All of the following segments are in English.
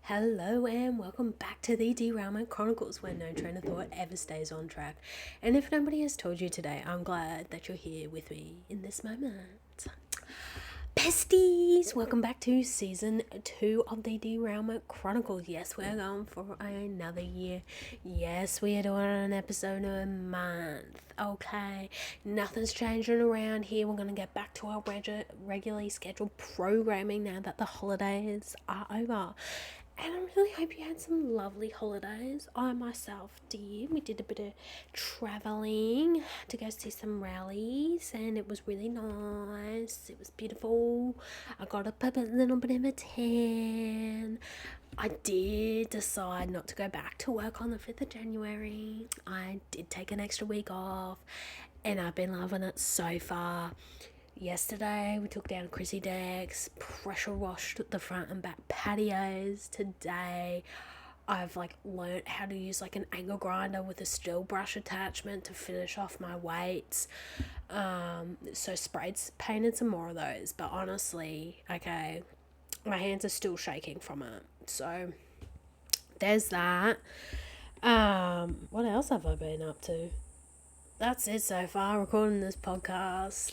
Hello and welcome back to the Derailment Chronicles, where no train of thought ever stays on track. And if nobody has told you today, I'm glad that you're here with me in this moment. Besties, welcome back to season 2 of the Derailment Chronicles. Yes, we're going for another year. Yes, we are doing an episode a month. Okay, nothing's changing around here. We're going to get back to our regularly scheduled programming now that the holidays are over. And I really hope you had some lovely holidays. I myself did. We did a bit of travelling to go see some rallies, and it was really nice. It was beautiful. I got up a little bit of a tan. I did decide not to go back to work on the 5th of January. I did take an extra week off, and I've been loving it so far. Yesterday we took down Chrissy decks, pressure washed the front and back patios. Today I've learnt how to use an angle grinder with a steel brush attachment to finish off my weights. So painted some more of those, but honestly, okay, my hands are still shaking from it. So there's that. What else have I been up to? That's it so far, recording this podcast,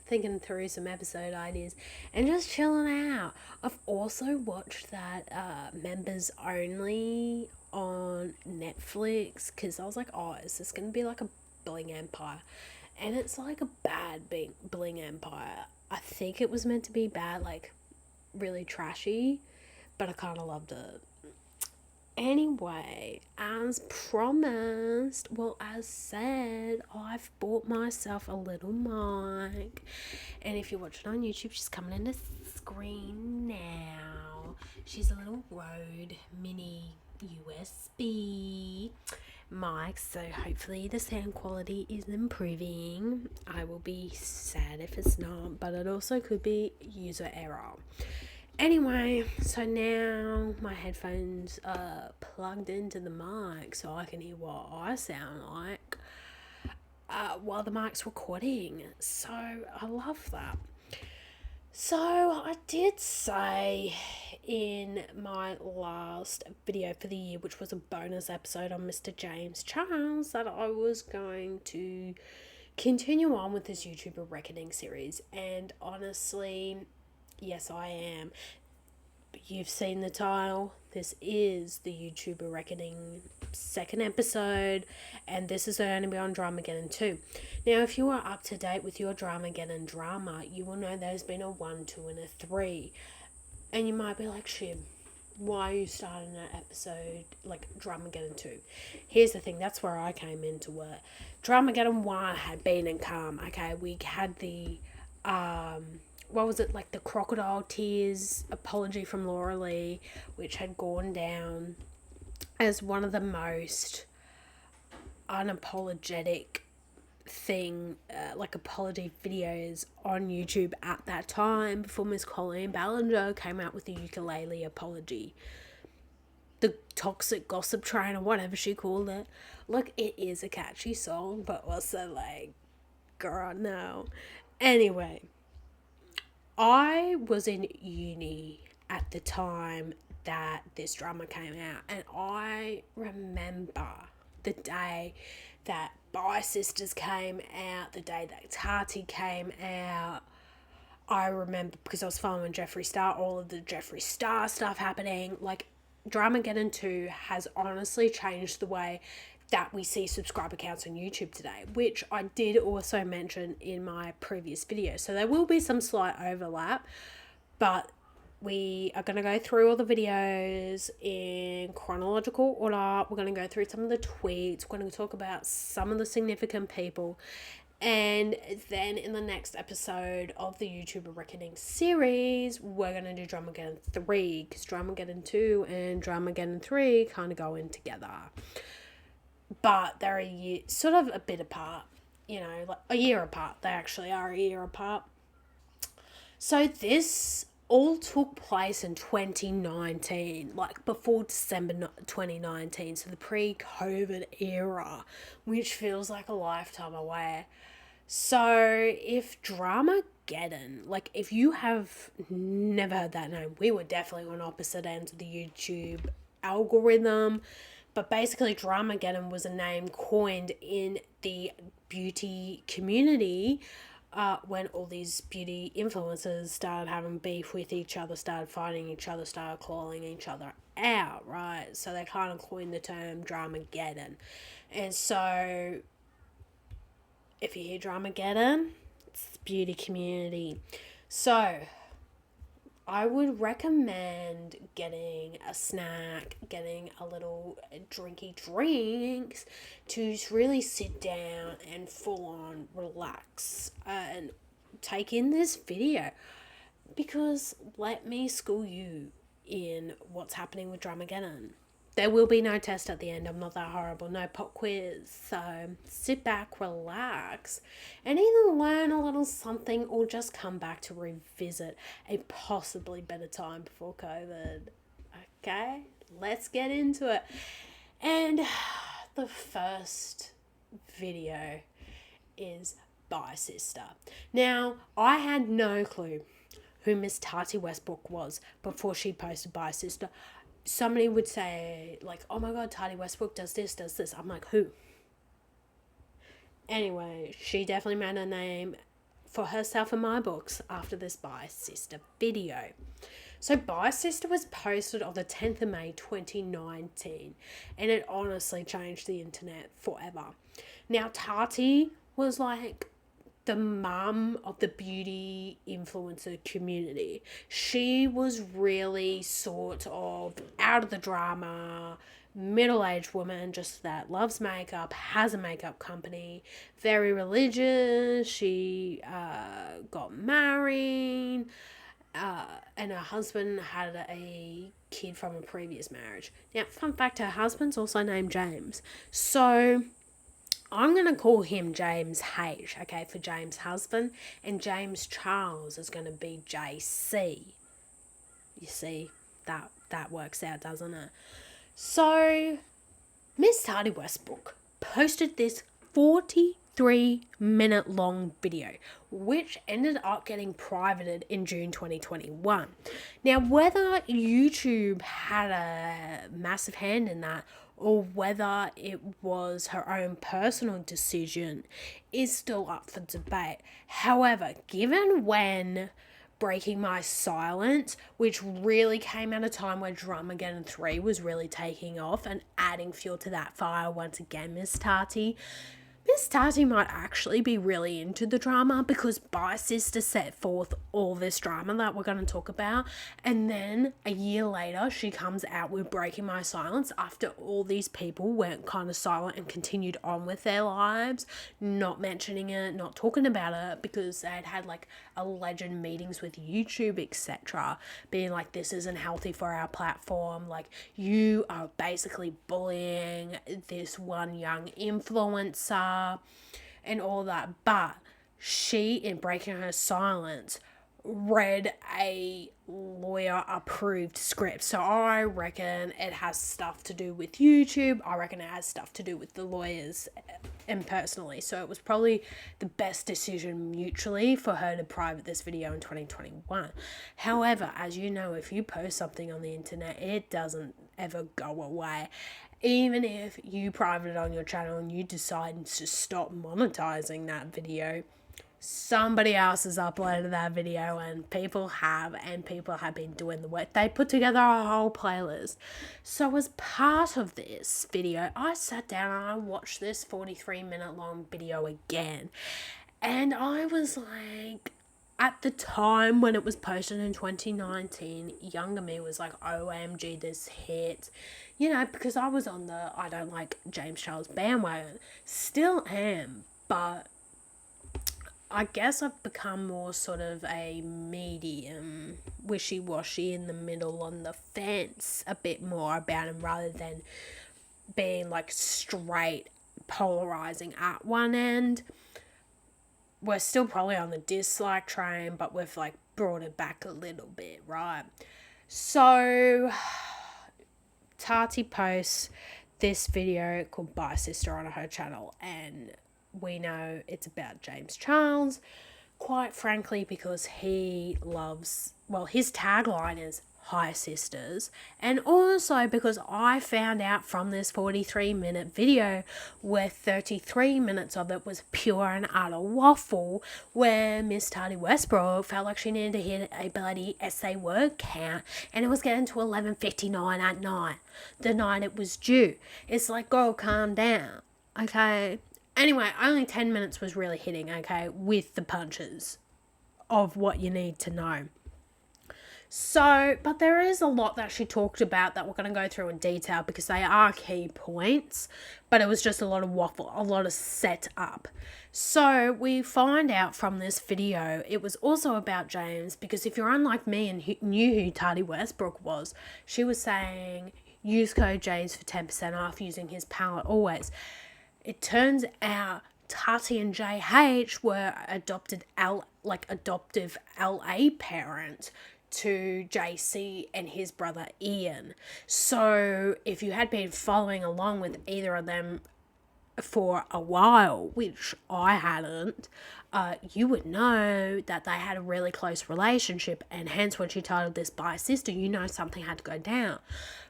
thinking through some episode ideas, and just chilling out. I've also watched that members only on Netflix, because I was like, oh, is this going to be like a Bling Empire? And it's like a bad Bling Empire. I think it was meant to be bad, really trashy, but I kind of loved it. Anyway, as promised, as said, I've bought myself a little mic. And if you're watching on YouTube, she's coming in the screen now. She's a little Rode Mini USB mic, so hopefully the sound quality is improving. I will be sad if it's not, but it also could be user error. Anyway, so now my headphones are plugged into the mic so I can hear what I sound like while the mic's recording. So I love that. So I did say in my last video for the year, which was a bonus episode on Mr. James Charles, that I was going to continue on with this YouTuber Reckoning series. And honestly, yes, I am. You've seen the title. This is the YouTuber Reckoning second episode, and this is going to be on Dramageddon 2. Now, if you are up to date with your Dramageddon drama, you will know there's been a 1, 2, and a 3. And you might be like, Shib, why are you starting an episode like Dramageddon 2? Here's the thing, that's where I came into it. Dramageddon 1 had been and come. Okay, we had the what was it, the crocodile tears apology from Laura Lee, which had gone down as one of the most unapologetic apology videos on YouTube at that time, before Miss Colleen Ballinger came out with the ukulele apology. The toxic gossip train, or whatever she called it. It is a catchy song, but also girl, no. Anyway, I was in uni at the time that this drama came out, and I remember the day that Bye Sisters came out, the day that Tati came out. I remember, because I was following Jeffree Star, all of the Jeffree Star stuff happening. Dramageddon 2 has honestly changed the way that we see subscriber counts on YouTube today, which I did also mention in my previous video. So there will be some slight overlap, but we are going to go through all the videos in chronological order. We're going to go through some of the tweets. We're going to talk about some of the significant people. And then in the next episode of the YouTuber Reckoning series, we're going to do Dramageddon 3, because Dramageddon 2 and Dramageddon 3 kind of go in together. But they're sort of a bit apart, a year apart. They actually are a year apart. So this all took place in 2019, before December 2019, so the pre-COVID era, which feels like a lifetime away. So if Dramageddon Dramageddon. Like, if you have never heard that name, we were definitely on opposite ends of the YouTube algorithm. But basically, Dramageddon was a name coined in the beauty community when all these beauty influencers started having beef with each other, started fighting each other, started calling each other out, right? So they kind of coined the term Dramageddon. And so if you hear Dramageddon, it's the beauty community. So I would recommend getting a snack, getting a little drinky drinks to really sit down and full on relax and take in this video. Because let me school you in what's happening with Dramageddon. There will be no test at the end. I'm not that horrible. No pop quiz. So sit back, relax, and either learn a little something or just come back to revisit a possibly better time before COVID. Okay? Let's get into it. And the first video is Bye Sister. Now, I had no clue who Miss Tati Westbrook was before she posted Bye Sister. Somebody would say, like, oh my god, Tati Westbrook does this. I'm like, who? Anyway, she definitely made a name for herself in my books after this Bye Sister video. So Bye Sister was posted on the 10th of May 2019, and it honestly changed the internet forever. Now, Tati was like the mum of the beauty influencer community. She was really sort of out of the drama, middle-aged woman just that loves makeup, has a makeup company, very religious. She got married, and her husband had a kid from a previous marriage. Now, fun fact, her husband's also named James. So I'm going to call him James H, okay, for James' husband, and James Charles is going to be JC. You see, that works out, doesn't it? So, Miss Tati Westbrook posted this 43-minute long video, which ended up getting privated in June 2021. Now, whether YouTube had a massive hand in that, or whether it was her own personal decision, is still up for debate. However, given when Breaking My Silence, which really came at a time where Dramageddon 3 was really taking off and adding fuel to that fire once again, Miss Tati might actually be really into the drama, because Bye Sister set forth all this drama that we're going to talk about, and then a year later she comes out with Breaking My Silence after all these people went kind of silent and continued on with their lives, not mentioning it, not talking about it, because they had like alleged meetings with YouTube, etc., being like, this isn't healthy for our platform, like you are basically bullying this one young influencer and all that. But she, in breaking her silence, read a lawyer approved script. So I reckon it has stuff to do with YouTube. I reckon it has stuff to do with the lawyers and personally. So it was probably the best decision mutually for her to private this video in 2021. However, as you know, if you post something on the internet, it doesn't ever go away. Even if you private it on your channel and you decide to stop monetizing that video, somebody else has uploaded that video, and people have been doing the work. They put together a whole playlist. So as part of this video, I sat down and I watched this 43-minute long video again. And I was like, at the time when it was posted in 2019, younger me was like, OMG, this hit. You know, because I was on the I don't like James Charles bandwagon. Still am, but I guess I've become more sort of a medium, wishy-washy, in the middle, on the fence a bit more about him, rather than being like straight polarizing at one end. We're still probably on the dislike train, but we've like brought it back a little bit, right? So Tati posts this video called Bye Sister on her channel, and we know it's about James Charles. quite frankly, because he loves, well, his tagline is Hi Sisters, and also because I found out from this 43-minute video where 33 minutes of it was pure and utter waffle, where Miss Tati Westbrook felt like she needed to hit a bloody essay word count, and it was getting to 11:59 at night, the night it was due. It's like, girl, calm down, okay? Anyway, only 10 minutes was really hitting, okay, with the punches of what you need to know. So, but there is a lot that she talked about that we're going to go through in detail because they are key points, but it was just a lot of waffle, a lot of setup. So we find out from this video, it was also about James, because if you're unlike me and knew who Tati Westbrook was, she was saying, use code James for 10% off using his palette always. It turns out Tati and JH were adoptive LA parent to JC and his brother Ian. So if you had been following along with either of them for a while, which I hadn't, you would know that they had a really close relationship, and hence when she titled this by sister, you know something had to go down.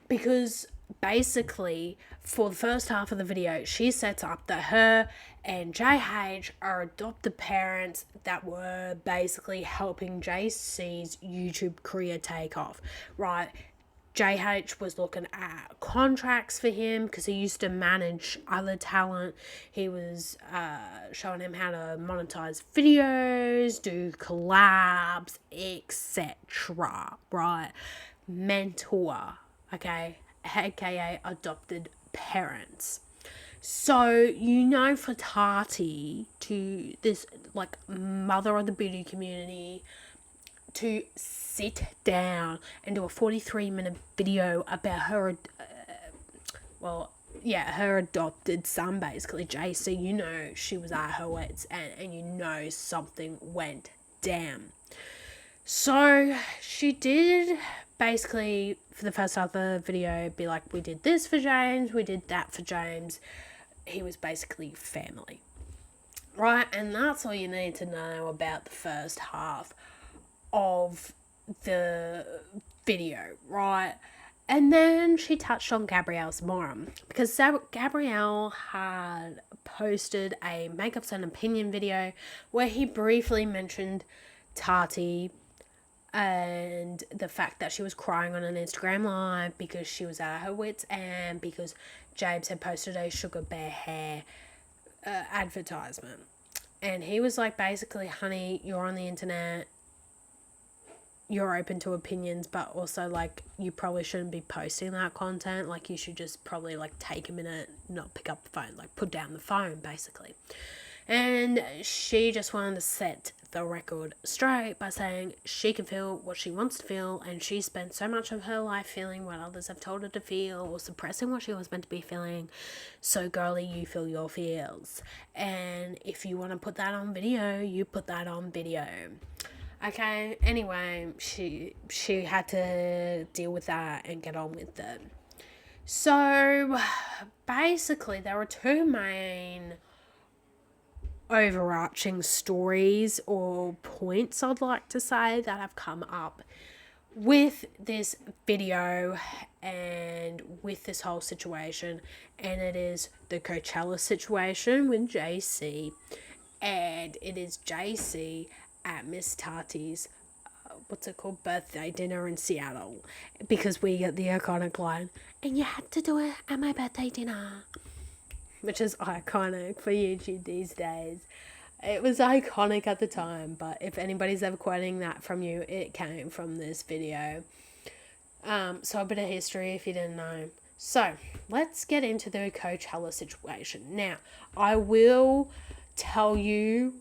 Because basically, for the first half of the video, she sets up that her and JH are adopted parents that were basically helping JC's YouTube career take off, right? JH was looking at contracts for him because he used to manage other talent. He was showing him how to monetize videos, do collabs, etc. Right? Mentor, okay? AKA adopted parents. So, you know, for Tati, to this, like, mother of the beauty community, to sit down and do a 43-minute video about her, her adopted son, basically, JC, you know, she was at her wits, and you know something went down. So, she did basically, for the first half of the video, be like, we did this for James, we did that for James. He was basically family, right? And that's all you need to know about the first half of the video, right? And then she touched on Gabrielle's mom, because Gabrielle had posted a makeup and opinion video where he briefly mentioned Tati and the fact that she was crying on an Instagram live because she was at her wits and because James had posted a Sugar Bear hair advertisement. And he was like, basically, honey, you're on the internet, you're open to opinions, but also, like, you probably shouldn't be posting that content. Like, you should just probably, like, take a minute, not pick up the phone, like, put down the phone, basically. And she just wanted to set the record straight by saying she can feel what she wants to feel, and she spent so much of her life feeling what others have told her to feel or suppressing what she was meant to be feeling. So, girlie, you feel your feels. And if you want to put that on video, you put that on video. Okay, anyway, she had to deal with that and get on with it. So, basically, there were two main overarching stories or points, I'd like to say, that have come up with this video and with this whole situation. And it is the Coachella situation with JC, and it is JC at Miss Tati's birthday dinner in Seattle, because we get the iconic line, and you had to do it at my birthday dinner, which is iconic for YouTube these days. It was iconic at the time, but if anybody's ever quoting that from you, it came from this video. So a bit of history if you didn't know. So let's get into the Coachella situation. Now, I will tell you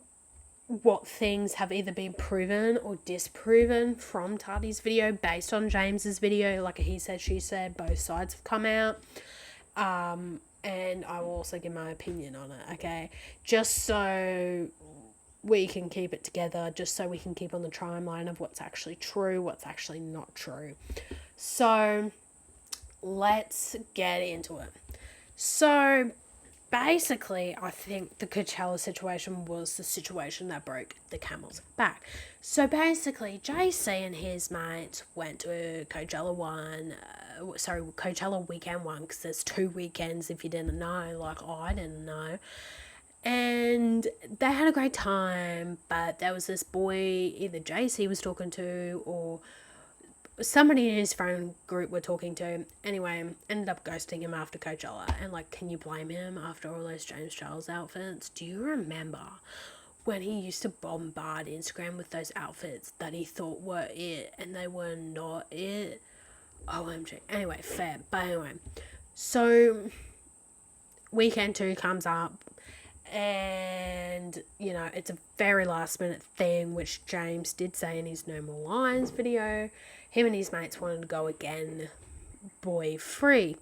what things have either been proven or disproven from Tati's video based on James's video. Like he said, she said, both sides have come out. And I will also give my opinion on it, okay? Just so we can keep it together, just so we can keep on the timeline of what's actually true, what's actually not true. So let's get into it. So basically, I think the Coachella situation was the situation that broke the camel's back. So basically, JC and his mates went to Coachella weekend one, because there's 2 weekends if you didn't know, like I didn't know. And they had a great time, but there was this boy, either JC was talking to or somebody in his friend group were talking to. Anyway, ended up ghosting him after Coachella. And like, can you blame him after all those James Charles outfits? Do you remember when he used to bombard Instagram with those outfits that he thought were it and they were not it? OMG. Anyway, fair. But anyway, so weekend 2 comes up, and you know, it's a very last minute thing, which James did say in his No More Lies video. Him and his mates wanted to go again, boy free.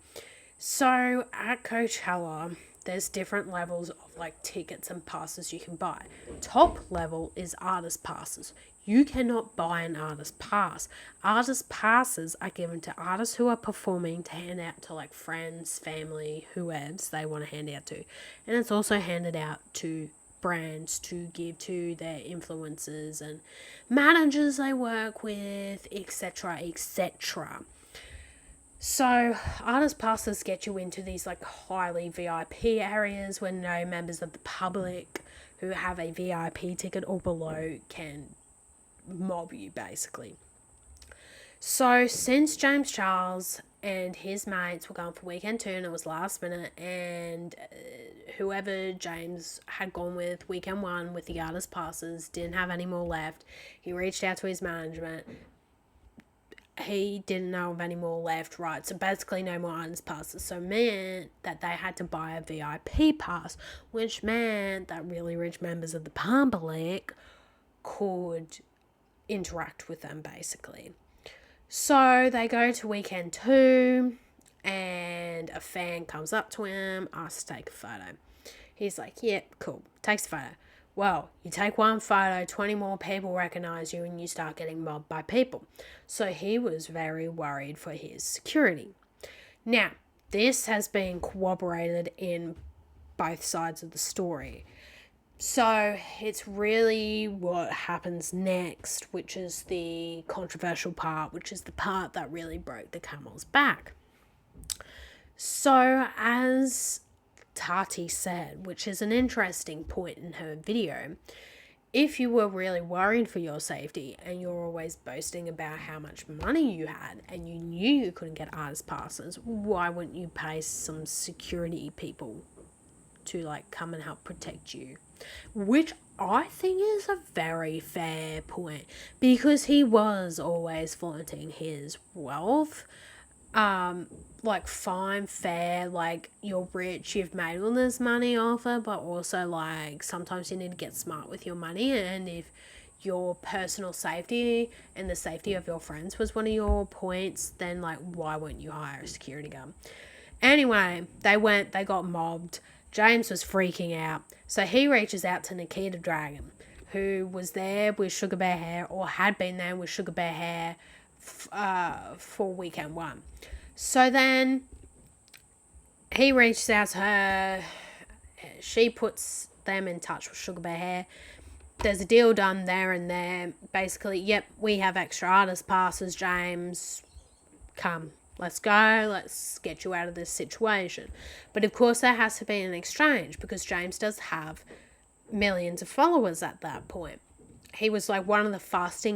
So at Coachella, there's different levels of like tickets and passes you can buy. Top level is artist passes. You cannot buy an artist pass. Artist passes are given to artists who are performing to hand out to like friends, family, whoever they want to hand out to. And it's also handed out to brands to give to their influencers and managers they work with, etc., etc. So artist passes get you into these like highly VIP areas where no members of the public who have a VIP ticket or below can mob you, basically. So since James Charles and his mates were going for weekend 2 and it was last minute, and whoever James had gone with weekend 1 with the artist passes didn't have any more left, he reached out to his management. He didn't know of any more left, right? So basically no more artist passes. So meant that they had to buy a VIP pass, which meant that really rich members of the public could interact with them, basically. So they go to weekend 2 and a fan comes up to him, asks to take a photo. He's like, yep, cool, takes a photo. Well, you take one photo, 20 more people recognize you and you start getting mobbed by people. So he was very worried for his security. Now, this has been corroborated in both sides of the story. So it's really what happens next, which is the controversial part, which is the part that really broke the camel's back. So as Tati said, which is an interesting point in her video, if you were really worried for your safety and you're always boasting about how much money you had and you knew you couldn't get artist passes, why wouldn't you pay some security people to like come and help protect you? Which I think is a very fair point, because he was always flaunting his wealth. Like, fine, fair, like, you're rich, you've made all this money off it, but also like sometimes you need to get smart with your money. And if your personal safety and the safety of your friends was one of your points, then like, why wouldn't you hire a security guard? Anyway, they got mobbed. James was freaking out. So he reaches out to Nikita Dragon, who was there with Sugar Bear Hair, or had been there with Sugar Bear Hair for weekend 1. So then he reaches out to her. She puts them in touch with Sugar Bear Hair. There's a deal done there and there. Basically, yep, we have extra artist passes, James. Come. Let's go, let's get you out of this situation. But of course there has to be an exchange, because James does have millions of followers at that point. He was like one of the fastest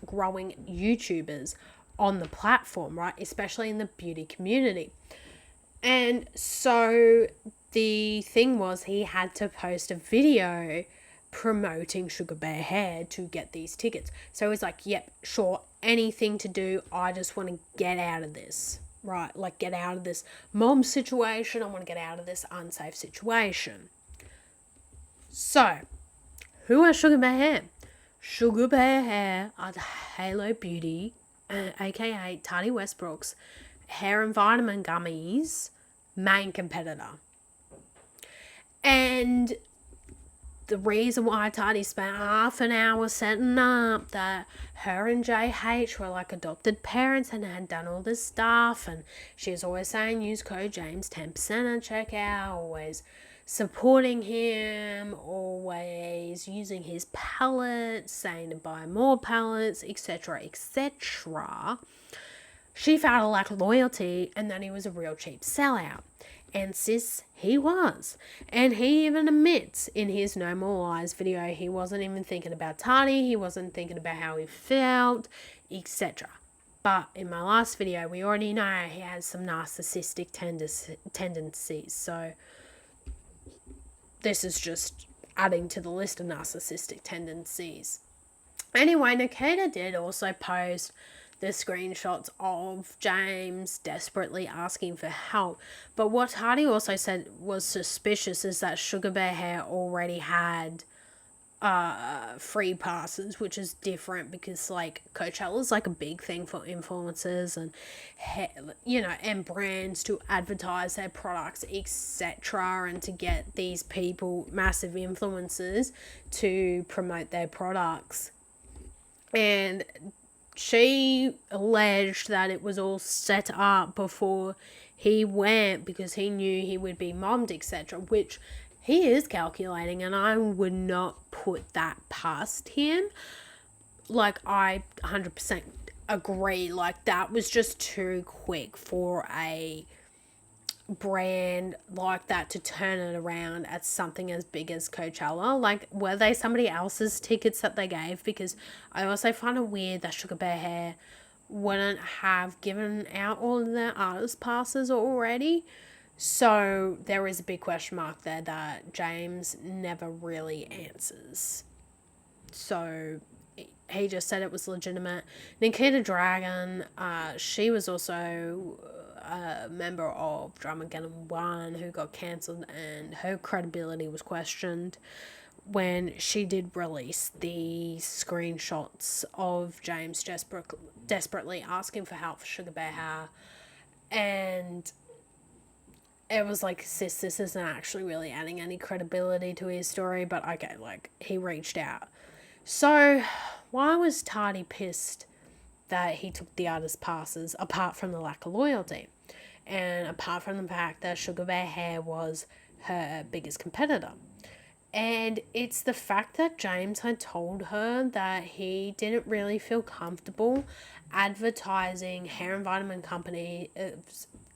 growing YouTubers on the platform, right? Especially in the beauty community. And so the thing was, he had to post a video promoting Sugar Bear Hair to get these tickets. So he's like, yep, sure, anything to do. I just want to get out of this, right? Like, get out of this mob situation. I want to get out of this unsafe situation. So, who are Sugar Bear Hair? Sugar Bear Hair are the Halo Beauty, aka Tati Westbrook's hair and vitamin gummies main competitor. And the reason why Tati spent half an hour setting up that her and JH were like adopted parents and had done all this stuff, and she was always saying use code James 10% at checkout, always supporting him, always using his pallets, saying to buy more pallets, etc., etc. She felt a lack of loyalty and that he was a real cheap sellout. And sis, he was. And he even admits in his No More Lies video he wasn't even thinking about Tati, he wasn't thinking about how he felt, etc. But in my last video, we already know he has some narcissistic tendencies. So this is just adding to the list of narcissistic tendencies. Anyway, Nikita did also post the screenshots of James desperately asking for help. But what Tati also said was suspicious is that Sugar Bear Hair already had free passes, which is different because like Coachella's like a big thing for influencers and and brands to advertise their products, etc., and to get these people, massive influencers, to promote their products. And she alleged that it was all set up before he went because he knew he would be mobbed, etc., which he is calculating, and I would not put that past him. Like, I 100% agree. Like, that was just too quick for a brand like that to turn it around at something as big as Coachella. Like, were they somebody else's tickets that they gave? Because I also find it weird that Sugar Bear Hair wouldn't have given out all of their artist passes already. So there is a big question mark there that James never really answers. So he just said it was legitimate. Nikita Dragon, she was also a member of Dramageddon 1 who got cancelled, and her credibility was questioned when she did release the screenshots of James desperately asking for help for Sugar Bear Hair. And it was like, sis, this isn't actually really adding any credibility to his story, but okay, like, he reached out. So why was Tati pissed that he took the artist passes, apart from the lack of loyalty? And apart from the fact that Sugar Bear Hair was her biggest competitor. And it's the fact that James had told her that he didn't really feel comfortable advertising hair and vitamin company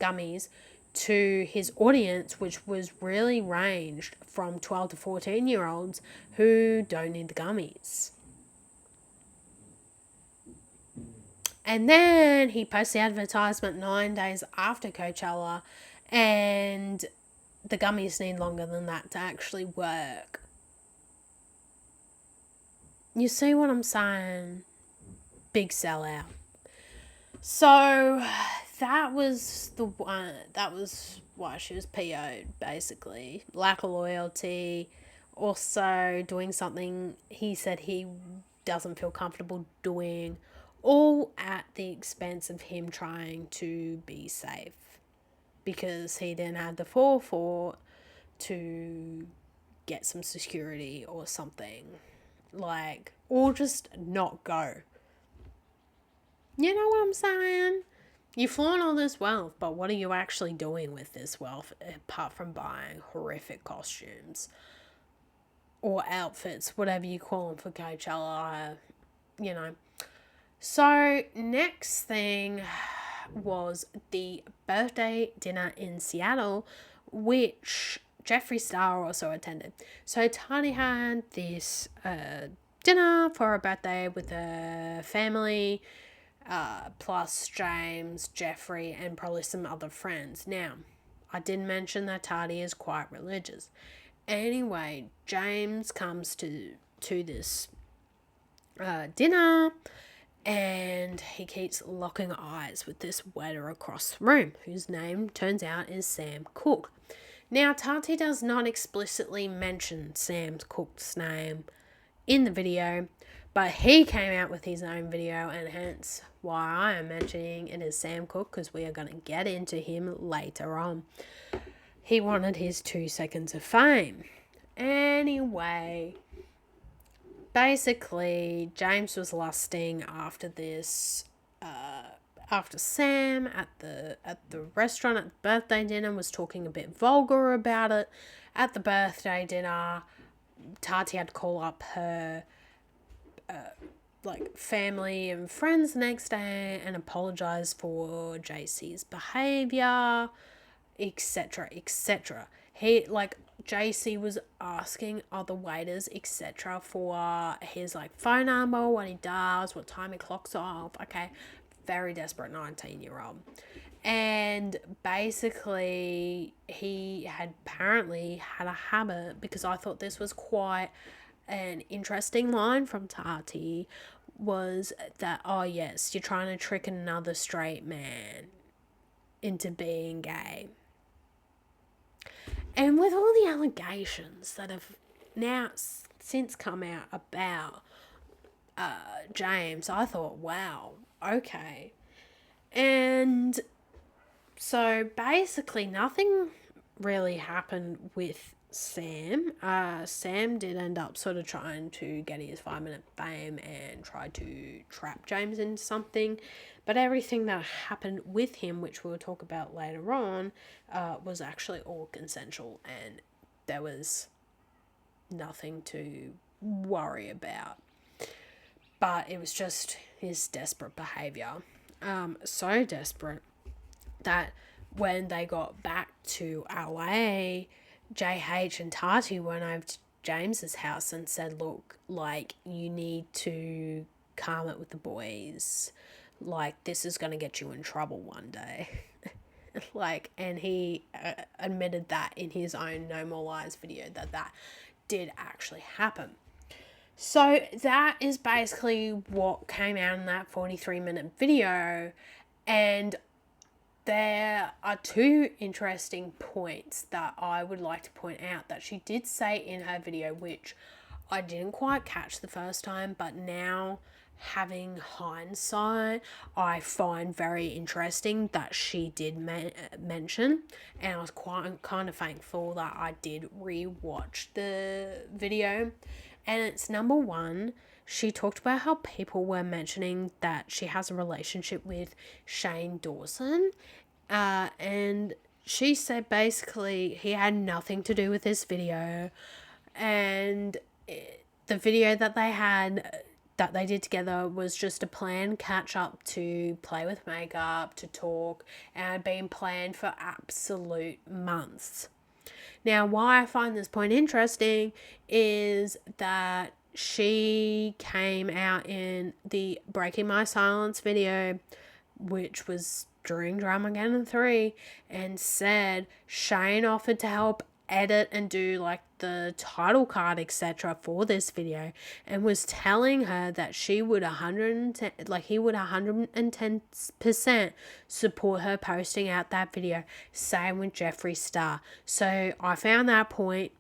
gummies to his audience, which was really ranged from 12 to 14-year-olds who don't need the gummies. And then he posts the advertisement 9 days after Coachella, and the gummies need longer than that to actually work. You see what I'm saying? Big sellout. So that was the one. That was why she was PO'd, basically. Lack of loyalty. Also doing something he said he doesn't feel comfortable doing, all at the expense of him trying to be safe, because he didn't have the forethought to get some security or something, like, or just not go. You know what I'm saying? You flaunt all this wealth, but what are you actually doing with this wealth apart from buying horrific costumes or outfits, whatever you call them, for Coachella, you know? So next thing was the birthday dinner in Seattle, which Jeffree Star also attended. So Tani had this dinner for her birthday with her family, plus James, Jeffree, and probably some other friends. Now, I did mention that Tati is quite religious. Anyway, James comes to this dinner, and he keeps locking eyes with this waiter across the room, whose name turns out is Sam Cooke. Now, Tati does not explicitly mention Sam Cooke's name in the video, but he came out with his own video, and hence why I am mentioning it as Sam Cooke, because we are going to get into him later on. He wanted his 2 seconds of fame. Anyway, basically, James was lusting after this, after Sam at the restaurant at the birthday dinner, was talking a bit vulgar about it. At the birthday dinner, Tati had to call up her family and friends the next day and apologize for JC's behavior, etc., etc. JC was asking other waiters, etc., for his phone number, what he does, what time he clocks off. Okay, very desperate 19-year-old. And basically, he had apparently had a habit, because I thought this was quite an interesting line from Tati, was that, oh yes, you're trying to trick another straight man into being gay. And with all the allegations that have now since come out about James, I thought, wow, okay. And so basically nothing really happened with Sam. Sam did end up sort of trying to get his 5-minute fame and try to trap James into something. But everything that happened with him, which we'll talk about later on, was actually all consensual, and there was nothing to worry about. But it was just his desperate behaviour. So desperate that when they got back to LA, JH and Tati went over to James's house and said, look, you need to calm it with the boys. This is going to get you in trouble one day. And he admitted that in his own No More Lies video, that did actually happen. So that is basically what came out in that 43-minute video. And there are two interesting points that I would like to point out that she did say in her video, which I didn't quite catch the first time, but now, having hindsight, I find very interesting that she did mention, and I was kind of thankful that I did rewatch the video. And it's number one, she talked about how people were mentioning that she has a relationship with Shane Dawson, and she said basically he had nothing to do with this video, and the video that they did together was just a planned catch up to play with makeup, to talk, and had been planned for absolute months. Now, why I find this point interesting is that she came out in the Breaking My Silence video, which was during Dramageddon 3, and said Shane offered to help edit and do the title card, etc., for this video, and was telling her that she would 110% support her posting out that video. Same with Jeffree Star. So I found that point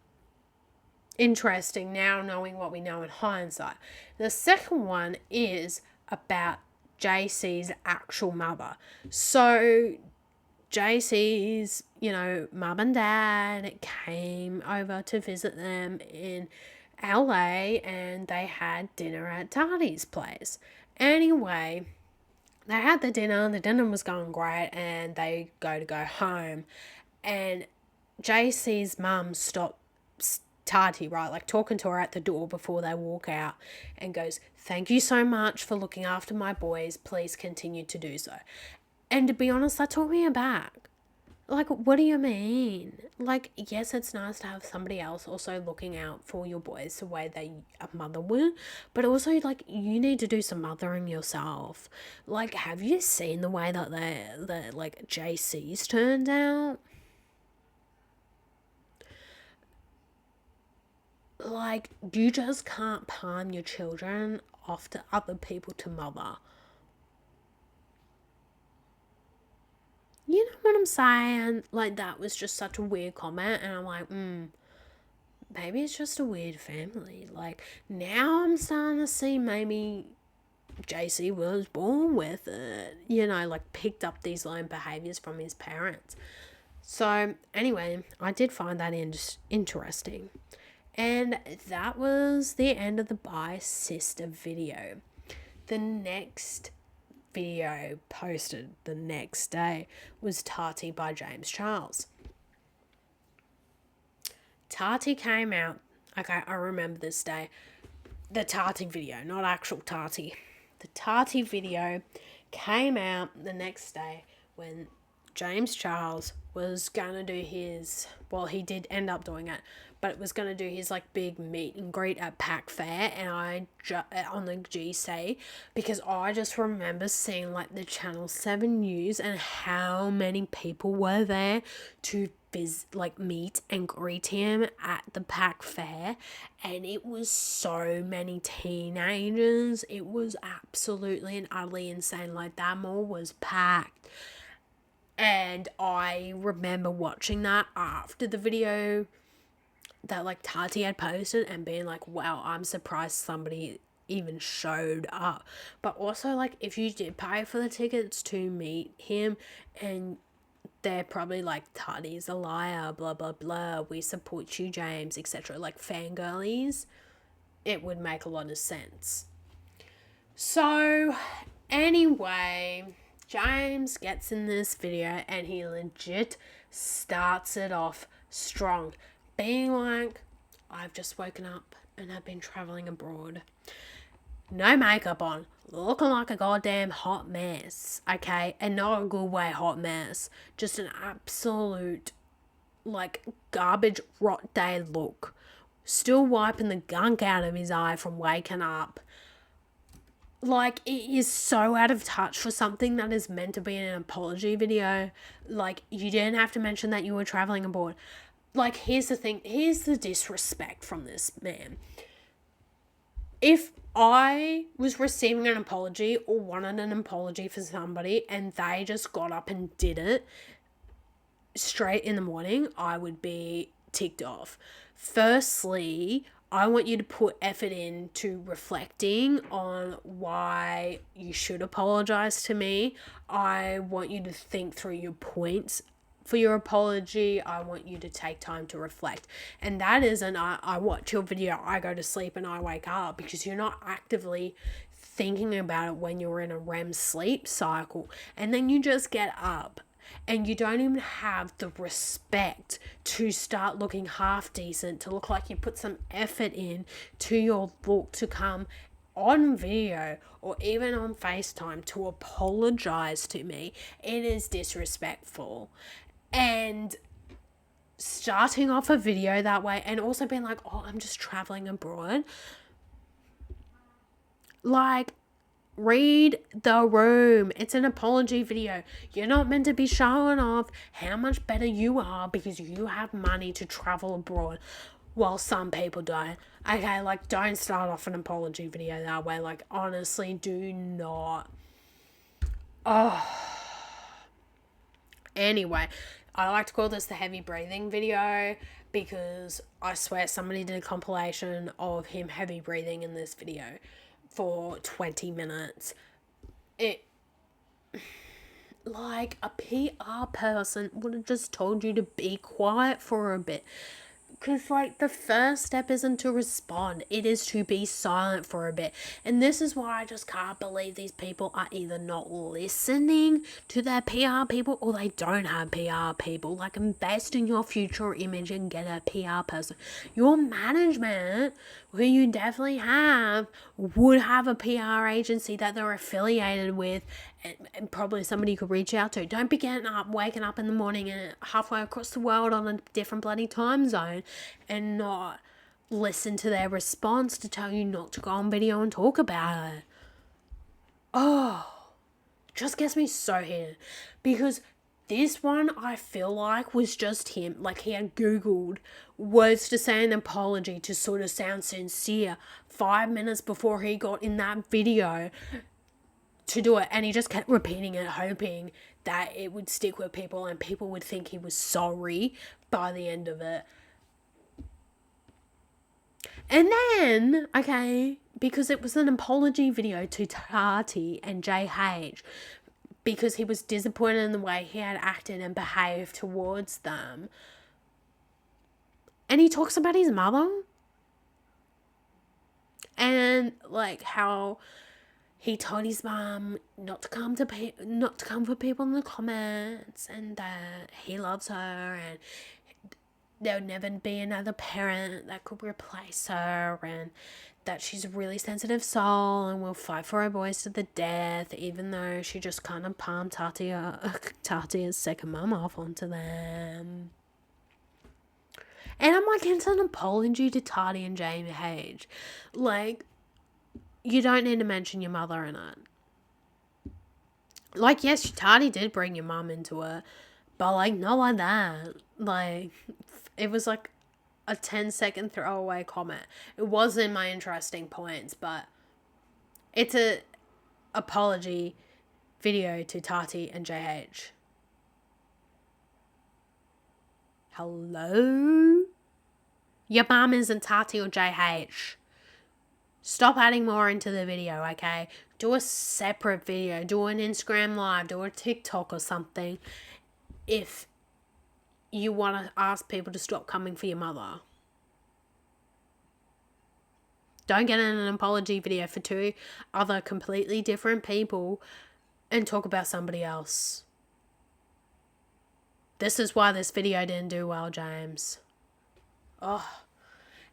interesting now, knowing what we know in hindsight. The second one is about JC's actual mother. So JC's, mum and dad came over to visit them in LA, and they had dinner at Tati's place. Anyway, they had the dinner was going great, and they go home, and JC's mum stopped Tati, right, talking to her at the door before they walk out, and goes, "Thank you so much for looking after my boys. Please continue to do so." And to be honest, that took me aback. What do you mean? Yes, it's nice to have somebody else also looking out for your boys the way a mother would, but also, you need to do some mothering yourself. Have you seen the way that JC's turned out? You just can't palm your children off to other people to mother. You know what I'm saying? That was just such a weird comment, and I'm like, maybe it's just a weird family. Now I'm starting to see maybe JC was born with it, picked up these learned behaviours from his parents. So, anyway, I did find that interesting. And that was the end of the Bye Sister video. The next video posted the next day was Tati by James Charles. Tati came out, okay, I remember this day, the Tati video, not actual Tati. The Tati video came out the next day when James Charles was going to do his, well, he did end up doing it, but was going to do his like big meet and greet at Pack Fair, and on the GC, because I just remember seeing like the Channel 7 news and how many people were there to meet and greet him at the Pack Fair, and it was so many teenagers. It was absolutely and utterly insane. Like, that mall was packed. And I remember watching that after the video that like Tati had posted and being like, wow, I'm surprised somebody even showed up. But also, like, if you did pay for the tickets to meet him and they're probably like, Tati's a liar, blah blah blah, we support you, James, etc., like fangirlies, it would make a lot of sense. So anyway, James gets in this video and he legit starts it off strong, being like, I've just woken up and I've been traveling abroad. No makeup on, looking like a goddamn hot mess, okay? And not a good way hot mess. Just an absolute, like, garbage rot day look. Still wiping the gunk out of his eye from waking up. Like, it is so out of touch for something that is meant to be an apology video. Like, you didn't have to mention that you were traveling abroad. Like, here's the thing. Here's the disrespect from this man. If I was receiving an apology or wanted an apology for somebody and they just got up and did it straight in the morning, I would be ticked off. Firstly, I want you to put effort into reflecting on why you should apologize to me. I want you to think through your points for your apology. I want you to take time to reflect. And that isn't, I watch your video, I go to sleep and I wake up, because you're not actively thinking about it when you're in a REM sleep cycle. And then you just get up and you don't even have the respect to start looking half decent, to look like you put some effort in to your look, to come on video or even on FaceTime to apologize to me. It is disrespectful. And starting off a video that way and also being like, oh, I'm just traveling abroad. Like, read the room. It's an apology video. You're not meant to be showing off how much better you are because you have money to travel abroad, while some people don't. Okay, like, don't start off an apology video that way. Like, honestly, do not. Anyway, I like to call this the heavy breathing video because I swear somebody did a compilation of him heavy breathing in this video for 20 minutes. It, like, a PR person would have just told you to be quiet for a bit. Because, like, the first step isn't to respond. It is to be silent for a bit. And this is why I just can't believe these people are either not listening to their PR people or they don't have PR people. Like, invest in your future image and get a PR person. Your management, who you definitely have, would have a PR agency that they're affiliated with, and probably somebody you could reach out to. Don't be waking up in the morning and halfway across the world on a different bloody time zone and not listen to their response to tell you not to go on video and talk about it. Oh, just gets me so heated, because this one, I feel like, was just him. Like, he had Googled words to say an apology to sort of sound sincere 5 minutes before he got in that video to do it. And he just kept repeating it, hoping that it would stick with people and people would think he was sorry by the end of it. And then, okay, because it was an apology video to Tati and JH, because he was disappointed in the way he had acted and behaved towards them. And he talks about his mother. And like how he told his mum not to come for people in the comments, and that he loves her, and there would never be another parent that could replace her, and that she's a really sensitive soul and will fight for her boys to the death, even though she just kind of palmed Tatia's second mum off onto them. And I'm like, it's an apology to Tati and Jamie H. Like, you don't need to mention your mother in it. Like, yes, Tati did bring your mum into it, but like, not like that. Like, it was like a 10-second throwaway comment. It was in my interesting points, but it's a apology video to Tati and JH. Hello? Your mum isn't Tati or JH. Stop adding more into the video, okay? Do a separate video. Do an Instagram live. Do a TikTok or something. If you want to ask people to stop coming for your mother. Don't get in an apology video for two other completely different people and talk about somebody else. This is why this video didn't do well, James. Oh.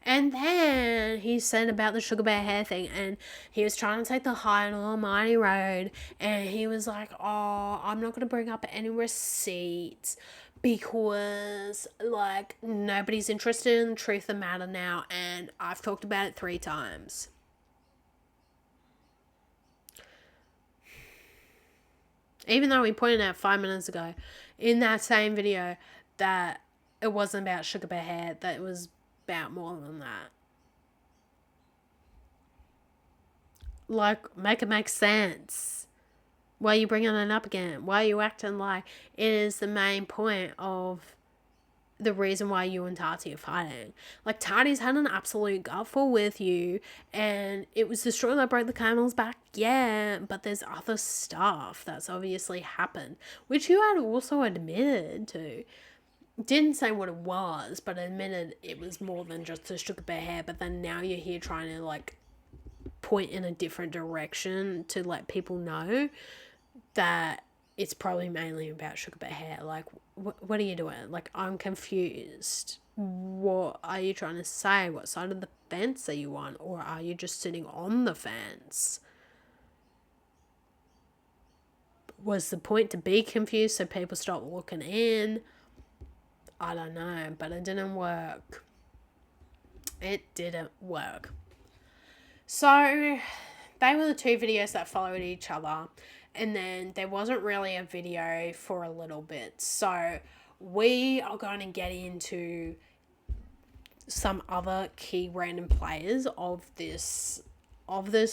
And then he said about the sugar bear hair thing, and he was trying to take the high and almighty road, and he was like, oh, I'm not going to bring up any receipts because, like, nobody's interested in the truth of the matter now, and I've talked about it 3 times. Even though we pointed out 5 minutes ago in that same video that it wasn't about sugar bear hair, that it was about more than that. Like, make it make sense. Why are you bringing it up again? Why are you acting like it is the main point of the reason why you and Tati are fighting? Like, Tati's had an absolute gutful with you, and it was the straw that broke the camel's back, yeah, but there's other stuff that's obviously happened, which you had also admitted to. Didn't say what it was, but admitted it was more than just the sugar bear hair, but then now you're here trying to, like, point in a different direction to let people know that it's probably mainly about sugar bear hair. Like, what are you doing? Like, I'm confused. What are you trying to say? What side of the fence are you on? Or are you just sitting on the fence? Was the point to be confused so people stop looking in? I don't know, but it didn't work. It didn't work. So, they were the 2 videos that followed each other, and then there wasn't really a video for a little bit. So, we are going to get into some other key random players of this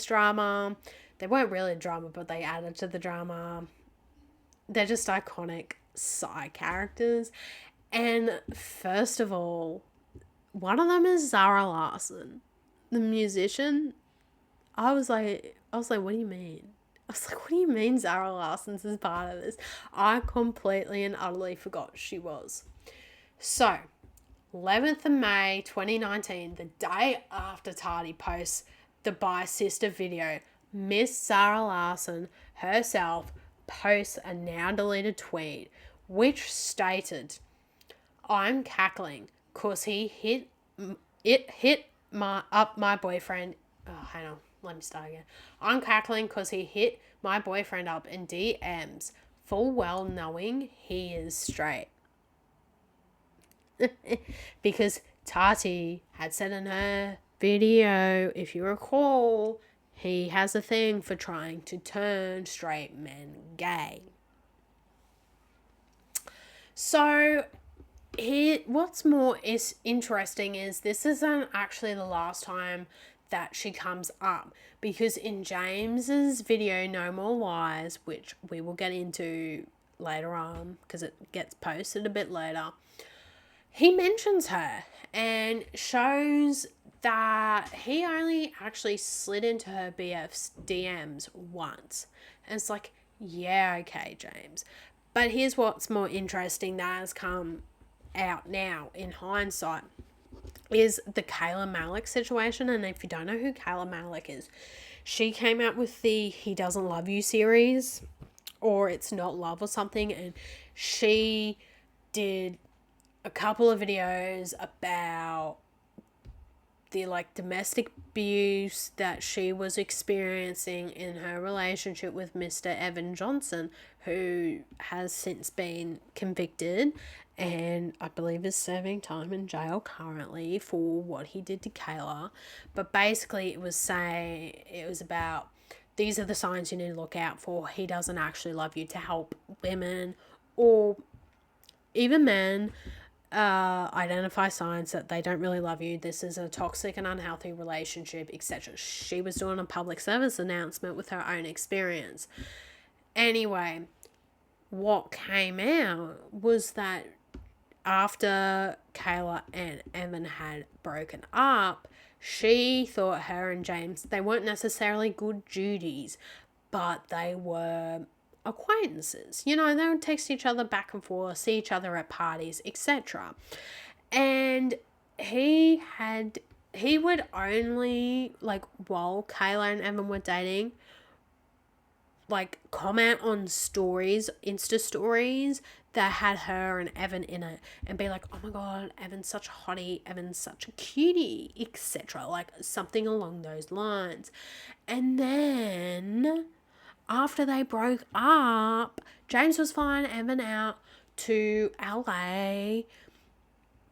drama. They weren't really a drama, but they added to the drama. They're just iconic side characters. And first of all, one of them is Zara Larsson, the musician. I was like, what do you mean? I was like, what do you mean Zara Larsson's is part of this? I completely and utterly forgot she was. So, 11th of May 2019, the day after Tati posts the Bye Sister video, Miss Zara Larsson herself posts a now deleted tweet which stated, I'm cackling cause he hit my boyfriend. Oh, hang on. Let me start again. I'm cackling cause he hit my boyfriend up in DMs, full well knowing he is straight. Because Tati had said in her video, if you recall, he has a thing for trying to turn straight men gay. So, what's more is interesting is this isn't actually the last time that she comes up, because in James's video No More Lies, which we will get into later on because it gets posted a bit later, he mentions her and shows that he only actually slid into her BF's DMs once. And it's like, yeah, okay, James. But here's what's more interesting that has come out now in hindsight is the Kayla Malik situation. And if you don't know who Kayla Malik is, she came out with the He Doesn't Love You series, or It's Not Love or something, and she did a couple of videos about the domestic abuse that she was experiencing in her relationship with Mr. Evan Johnson, who has since been convicted and I believe is serving time in jail currently for what he did to Kayla. But basically it was about, these are the signs you need to look out for. He doesn't actually love you, to help women or even men identify signs that they don't really love you. This is a toxic and unhealthy relationship, etc. She was doing a public service announcement with her own experience. Anyway, what came out was that after Kayla and Evan had broken up, she thought her and James, they weren't necessarily good Judies, but they were acquaintances. They would text each other back and forth, see each other at parties, etc. And he would only, while Kayla and Evan were dating, comment on stories, Insta stories that had her and Evan in it, and be like, oh my god, Evan's such a hottie, Evan's such a cutie, etc. Something along those lines. And then after they broke up, James was flying Evan out to LA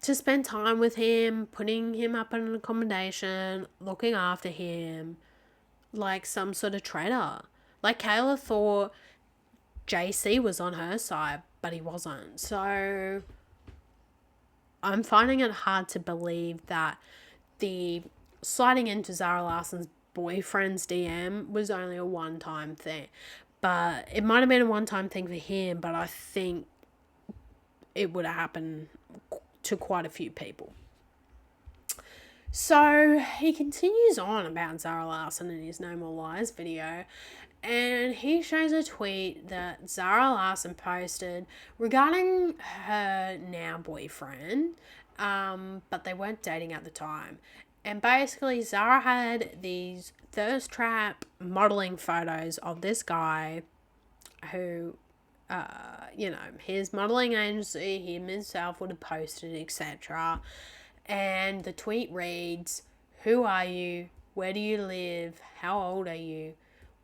to spend time with him, putting him up in an accommodation, looking after him like some sort of traitor. Kayla thought JC was on her side, but he wasn't. So I'm finding it hard to believe that the sliding into Zara Larsson's boyfriend's DM was only a one-time thing. But it might have been a one-time thing for him, but I think it would have happened to quite a few people. So he continues on about Zara Larsson in his No More Lies video, and he shows a tweet that Zara Larsson posted regarding her now boyfriend, but they weren't dating at the time. And basically Zara had these thirst trap modeling photos of this guy who, his modeling agency, him himself would have posted, etc. And the tweet reads, "Who are you? Where do you live? How old are you?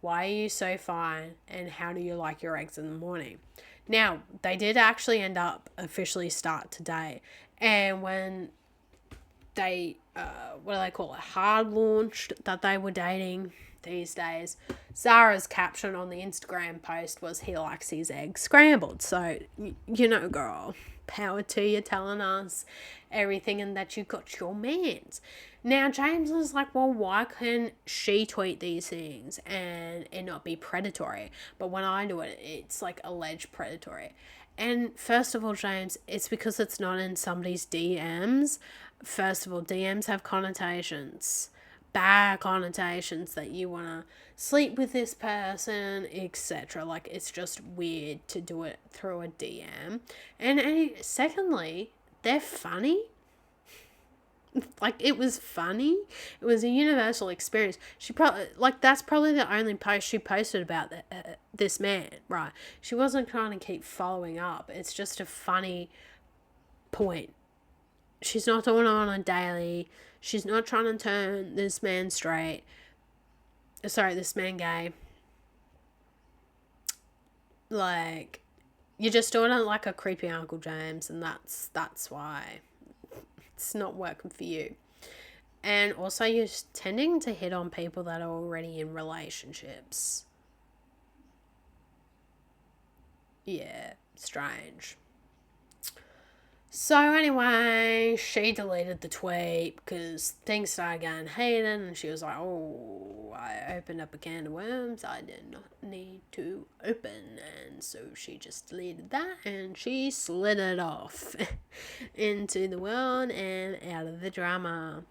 Why are you so fine? And how do you like your eggs in the morning?" Now, they did actually end up officially start today. And when they, hard launched that they were dating these days, Zara's caption on the Instagram post was, "He likes his eggs scrambled." So, girl, power to you telling us everything and that you got your mans. Now, James was like, well, why can she tweet these things and it not be predatory? But when I do it, it's alleged predatory. And first of all, James, it's because it's not in somebody's DMs. First of all, DMs have connotations, bad connotations, that you want to sleep with this person, etc. It's just weird to do it through a DM. And secondly, they're funny. It was funny. It was a universal experience. She probably, that's probably the only post she posted about this man, right? She wasn't trying to keep following up. It's just a funny point. She's not doing it on a daily. She's not trying to turn this man straight. Sorry, this man gay. You're just doing it like a creepy Uncle James, and that's why it's not working for you. And also, you're tending to hit on people that are already in relationships. Yeah, strange. So anyway, she deleted the tweet because things started getting heated, and she was like, oh, I opened up a can of worms I did not need to open. And so she just deleted that, and she slid it off into the world and out of the drama.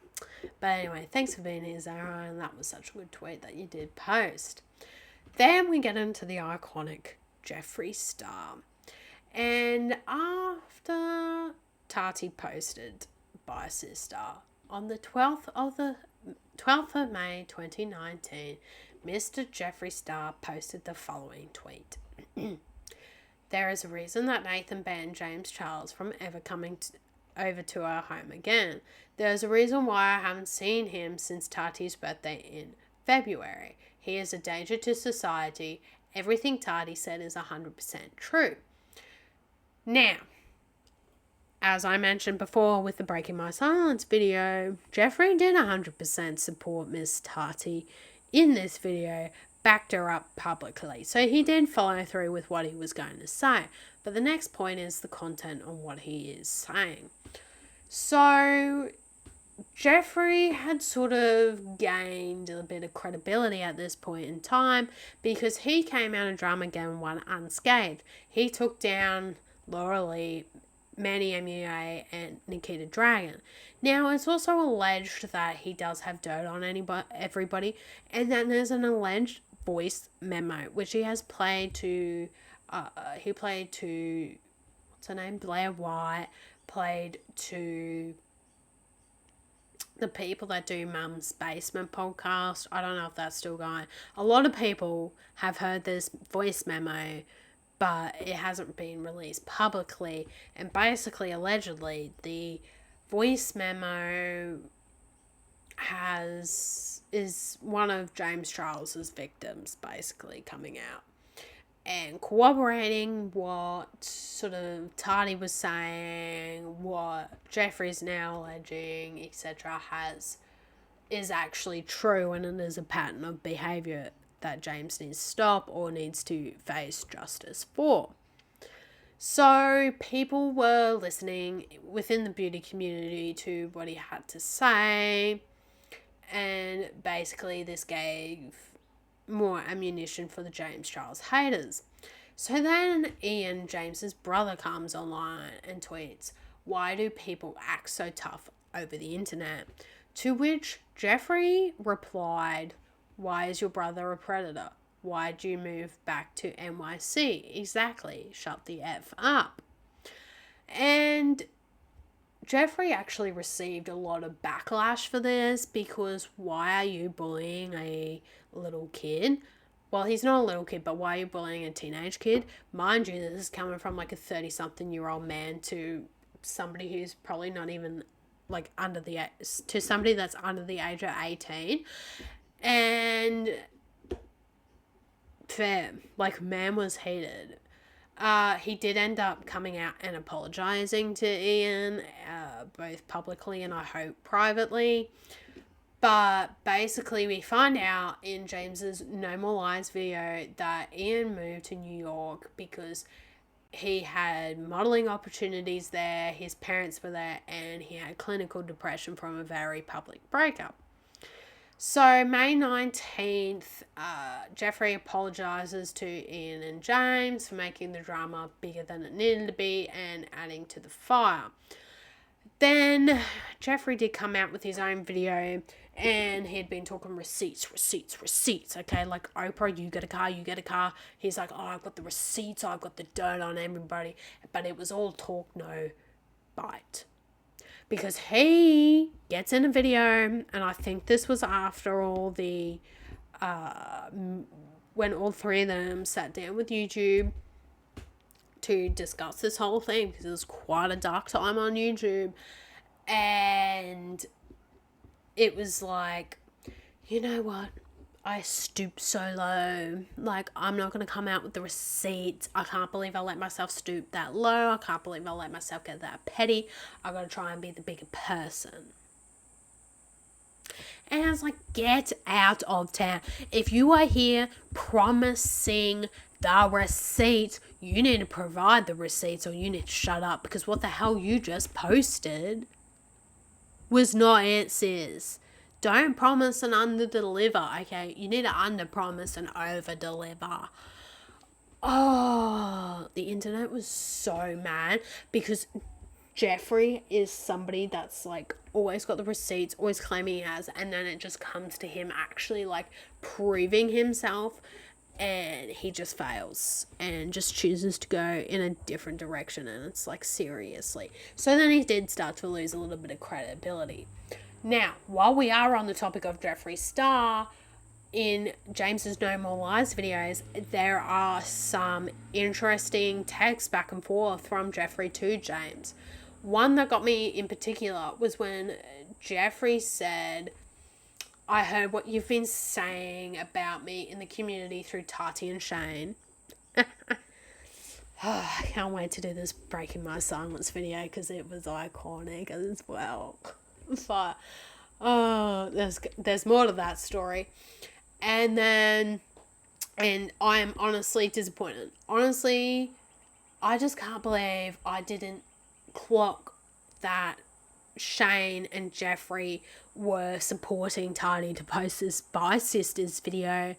But anyway, thanks for being here, Zara, and that was such a good tweet that you did post. Then we get into the iconic Jeffree Star. And after Tati posted "Bye Sister," On the 12th of May 2019, Mr. Jeffree Star posted the following tweet. There is a reason that Nathan banned James Charles from ever coming over to our home again. There is a reason why I haven't seen him since Tati's birthday in February. He is a danger to society. Everything Tati said is 100% true. Now, as I mentioned before with the Breaking My Silence video, Jeffree did 100% support Miss Tati in this video, backed her up publicly. So he did follow through with what he was going to say. But the next point is the content on what he is saying. So Jeffree had sort of gained a bit of credibility at this point in time because he came out of Dramageddon 1 unscathed. He took down Laura Lee, Manny MUA, and Nikita Dragon. Now, it's also alleged that he does have dirt on everybody, and then there's an alleged voice memo, which he has played to, what's her name, Blair White, played to the people that do Mum's Basement podcast. I don't know if that's still going. A lot of people have heard this voice memo, but it hasn't been released publicly. And basically, allegedly, the voice memo is one of James Charles's victims basically coming out and corroborating what sort of Tati was saying, what Jeffree's now alleging, etc. is actually true, and it is a pattern of behaviour that James needs to stop or needs to face justice for. So people were listening within the beauty community to what he had to say, and basically this gave more ammunition for the James Charles haters. So then Ian, James's brother, comes online and tweets, "Why do people act so tough over the internet?" To which Jeffree replied, "Why is your brother a predator? Why'd you move back to NYC? Exactly. Shut the F up." And Jeffree actually received a lot of backlash for this because why are you bullying a little kid? Well, he's not a little kid, but why are you bullying a teenage kid? Mind you, this is coming from like a 30-something-year-old man to somebody who's probably not even like to somebody that's under the age of 18. And fair, like, man was heated. He did end up coming out and apologizing to Ian, both publicly and I hope privately. But basically we find out in James's No More Lies video that Ian moved to New York because he had modelling opportunities there, his parents were there, and he had clinical depression from a very public breakup. So May 19th, Jeffree apologises to Ian and James for making the drama bigger than it needed to be and adding to the fire. Then Jeffree did come out with his own video and he had been talking receipts, okay, like Oprah, you get a car. He's like, oh, I've got the receipts, I've got the dirt on everybody, but it was all talk, no bite. Because he gets in a video, and I think this was after all the, when all three of them sat down with YouTube to discuss this whole thing, because it was quite a dark time on YouTube, and it was like, you know what, I stooped so low, like, I'm not going to come out with the receipts, I can't believe I let myself stoop that low, I can't believe I let myself get that petty, I got to try and be the bigger person. And I was like, get out of town. If you are here promising the receipts, you need to provide the receipts or you need to shut up, because what the hell you just posted was not it, sis. Don't promise and under-deliver, okay? You need to under-promise and over-deliver. Oh, the internet was so mad because Jeffree is somebody that's like always got the receipts, always claiming he has, and then it just comes to him actually like proving himself, and he just fails and just chooses to go in a different direction, and it's like, seriously. So then he did start to lose a little bit of credibility. Now, while we are on the topic of Jeffree Star, in James's No More Lies videos, there are some interesting texts back and forth from Jeffree to James. One that got me in particular was when Jeffree said, I heard what you've been saying about me in the community through Tati and Shane. I can't wait to do this Breaking My Silence video because it was iconic as well. But there's more to that story. And I am honestly disappointed. Honestly, I just can't believe I didn't clock that Shane and Jeffree were supporting Tiny to post this Bye Sisters video.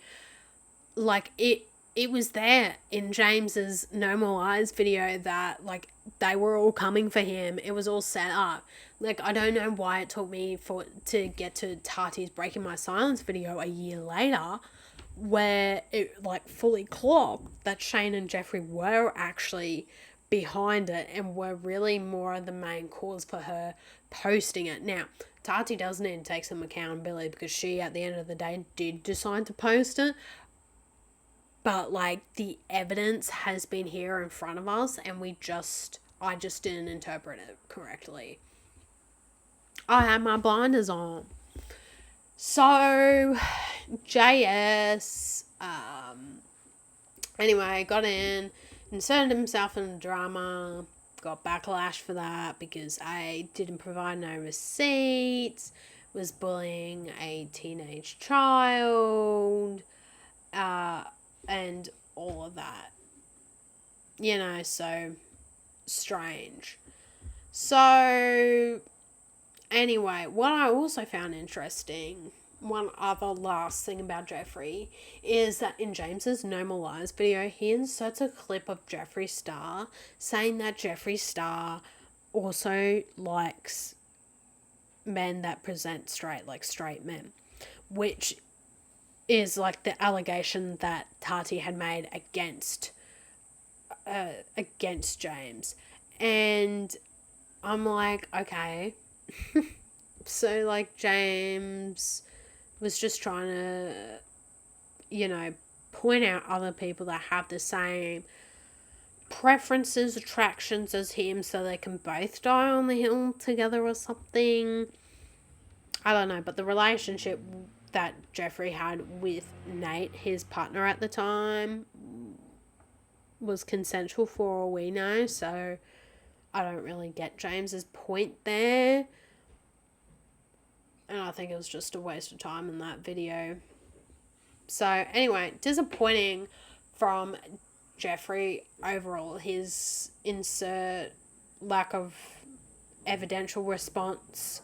Like, it was there in James's No More Lies video that, like, they were all coming for him. It was all set up. Like, I don't know why it took me to get to Tati's Breaking My Silence video a year later, where it, like, fully clocked that Shane and Jeffree were actually behind it and were really more of the main cause for her posting it. Now, Tati does need to take some accountability because she, at the end of the day, did decide to post it. But, like, the evidence has been here in front of us and I just didn't interpret it correctly. I had my blinders on. So, JS, anyway, got in, inserted himself in the drama, got backlash for that because I didn't provide no receipts, was bullying a teenage child, and all of that. You know, so strange. So, anyway, what I also found interesting, one other last thing about Jeffree, is that in James's No More Lies video, he inserts a clip of Jeffree Star saying that Jeffree Star also likes men that present straight, like straight men, which is like the allegation that Tati had made against James. And I'm like, okay. So, like, James was just trying to, you know, point out other people that have the same preferences, attractions as him so they can both die on the hill together or something. I don't know, but the relationship that Jeffree had with Nate, his partner at the time, was consensual for all we know, so I don't really get James's point there. And I think it was just a waste of time in that video. So, anyway, disappointing from Jeffree overall. His lack of evidential response,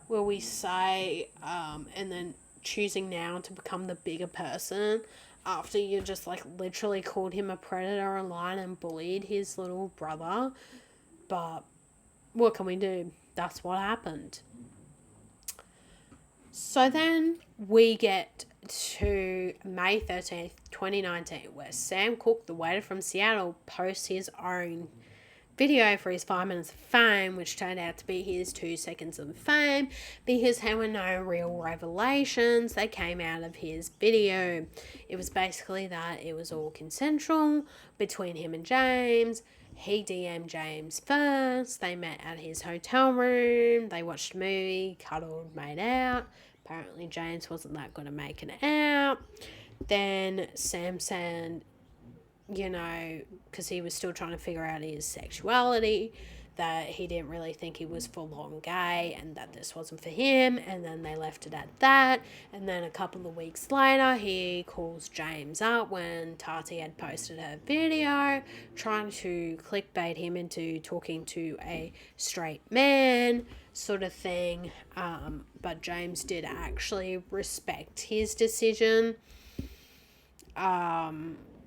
where we say, and then choosing now to become the bigger person after you just, like, literally called him a predator online and bullied his little brother. But what can we do? That's what happened. So then we get to May 13th, 2019, where Sam Cooke, the waiter from Seattle, posts his own video for his 5 minutes of fame, which turned out to be his 2 seconds of fame because there were no real revelations that came out of his video. It was basically that it was all consensual between him and James. He DM'd James first. They met at his hotel room. They watched a movie, cuddled, made out. Apparently James wasn't that good at making out. Then Sam said, you know, because he was still trying to figure out his sexuality, that he didn't really think he was full-on gay and that this wasn't for him, and then they left it at that. And then a couple of weeks later, he calls James up when Tati had posted her video, trying to clickbait him into talking to a straight man sort of thing. But James did actually respect his decision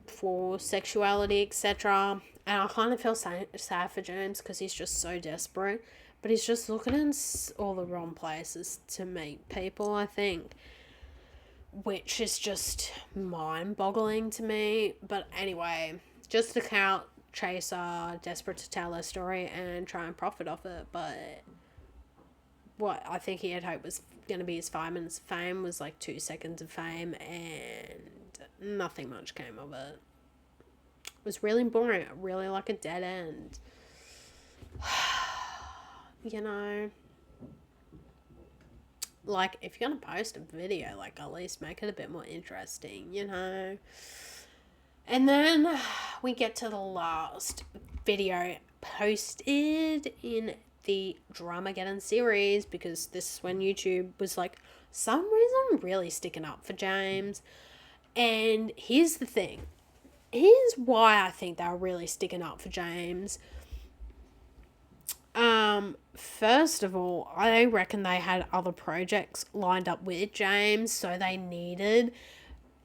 for sexuality, etc. And I kind of feel sad for James because he's just so desperate. But he's just looking in all the wrong places to meet people, I think. Which is just mind-boggling to me. But anyway, just a clout chaser, desperate to tell a story and try and profit off it. But what I think he had hoped was going to be his 5 minutes of fame was like 2 seconds of fame, and nothing much came of it. It was really boring, really like a dead end. You know, like, if you're going to post a video, like, at least make it a bit more interesting, you know. And then we get to the last video posted in the Dramageddon series, because this is when YouTube was, like, some reason really sticking up for James. And here's the thing. Here's why I think they were really sticking up for James. First of all, I reckon they had other projects lined up with James, so they needed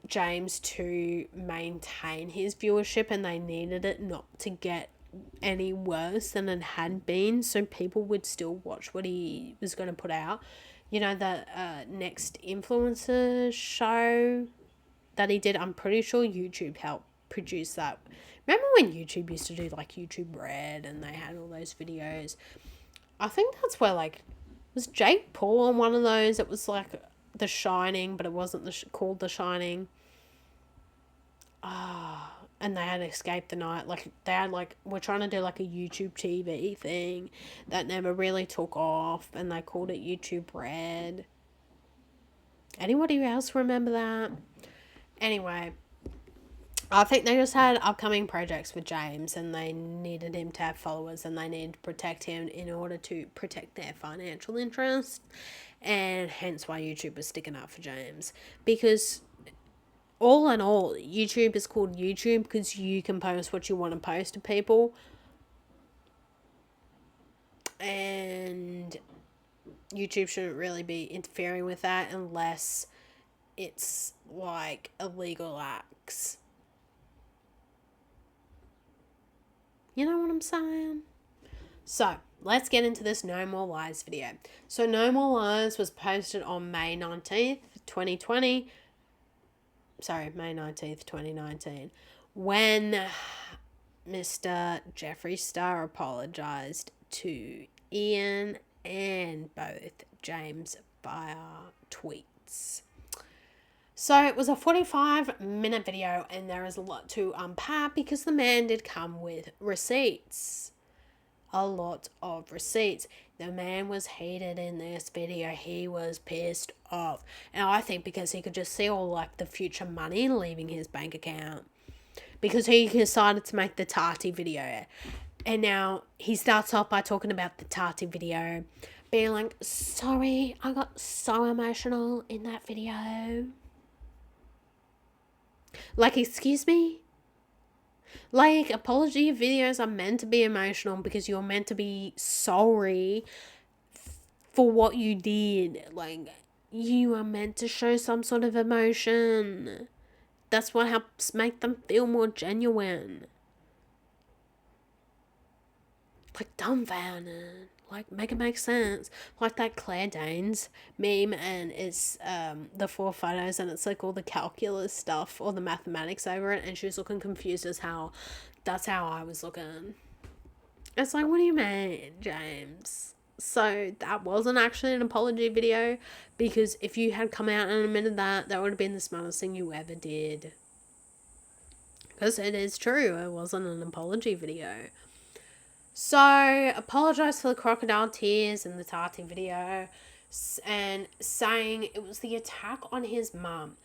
James to maintain his viewership, and they needed it not to get any worse than it had been, so people would still watch what he was going to put out. You know, the next influencer show that he did, I'm pretty sure YouTube helped produce that. Remember when YouTube used to do, like, YouTube Red, and they had all those videos? I think that's where, like, was Jake Paul on one of those? It was like The Shining, but it wasn't called The Shining. And they had Escape the Night. Like, they had, like, we're trying to do, like, a YouTube TV thing that never really took off, and they called it YouTube Red. Anybody else remember that? Anyway, I think they just had upcoming projects with James, and they needed him to have followers, and they needed to protect him in order to protect their financial interests, and hence why YouTube was sticking up for James. Because all in all, YouTube is called YouTube because you can post what you want to post to people, and YouTube shouldn't really be interfering with that unless it's like illegal acts. You know what I'm saying? So, let's get into this No More Lies video. So, No More Lies was posted on May 19th, 2020. Sorry, May 19th, 2019. When Mr. Jeffree Star apologized to Ian and both James via tweets. So it was a 45-minute video, and there is a lot to unpack because the man did come with receipts. A lot of receipts. The man was heated in this video. He was pissed off. And I think because he could just see all, like, the future money leaving his bank account. Because he decided to make the Tati video. And now he starts off by talking about the Tati video. Being like, sorry, I got so emotional in that video. Like, excuse me? Like, apology videos are meant to be emotional because you're meant to be sorry for what you did. Like, you are meant to show some sort of emotion. That's what helps make them feel more genuine. Like, dumbfounded. Like, make it make sense. Like that Claire Danes meme, and it's the 4 photos, and it's like all the calculus stuff or the mathematics over it, and she was looking confused as how that's how I was looking. It's like, what do you mean, James? So that wasn't actually an apology video, because if you had come out and admitted that, that would have been the smartest thing you ever did. Because it is true, it wasn't an apology video. So, apologise for the crocodile tears in the Tati video, and saying it was the attack on his mum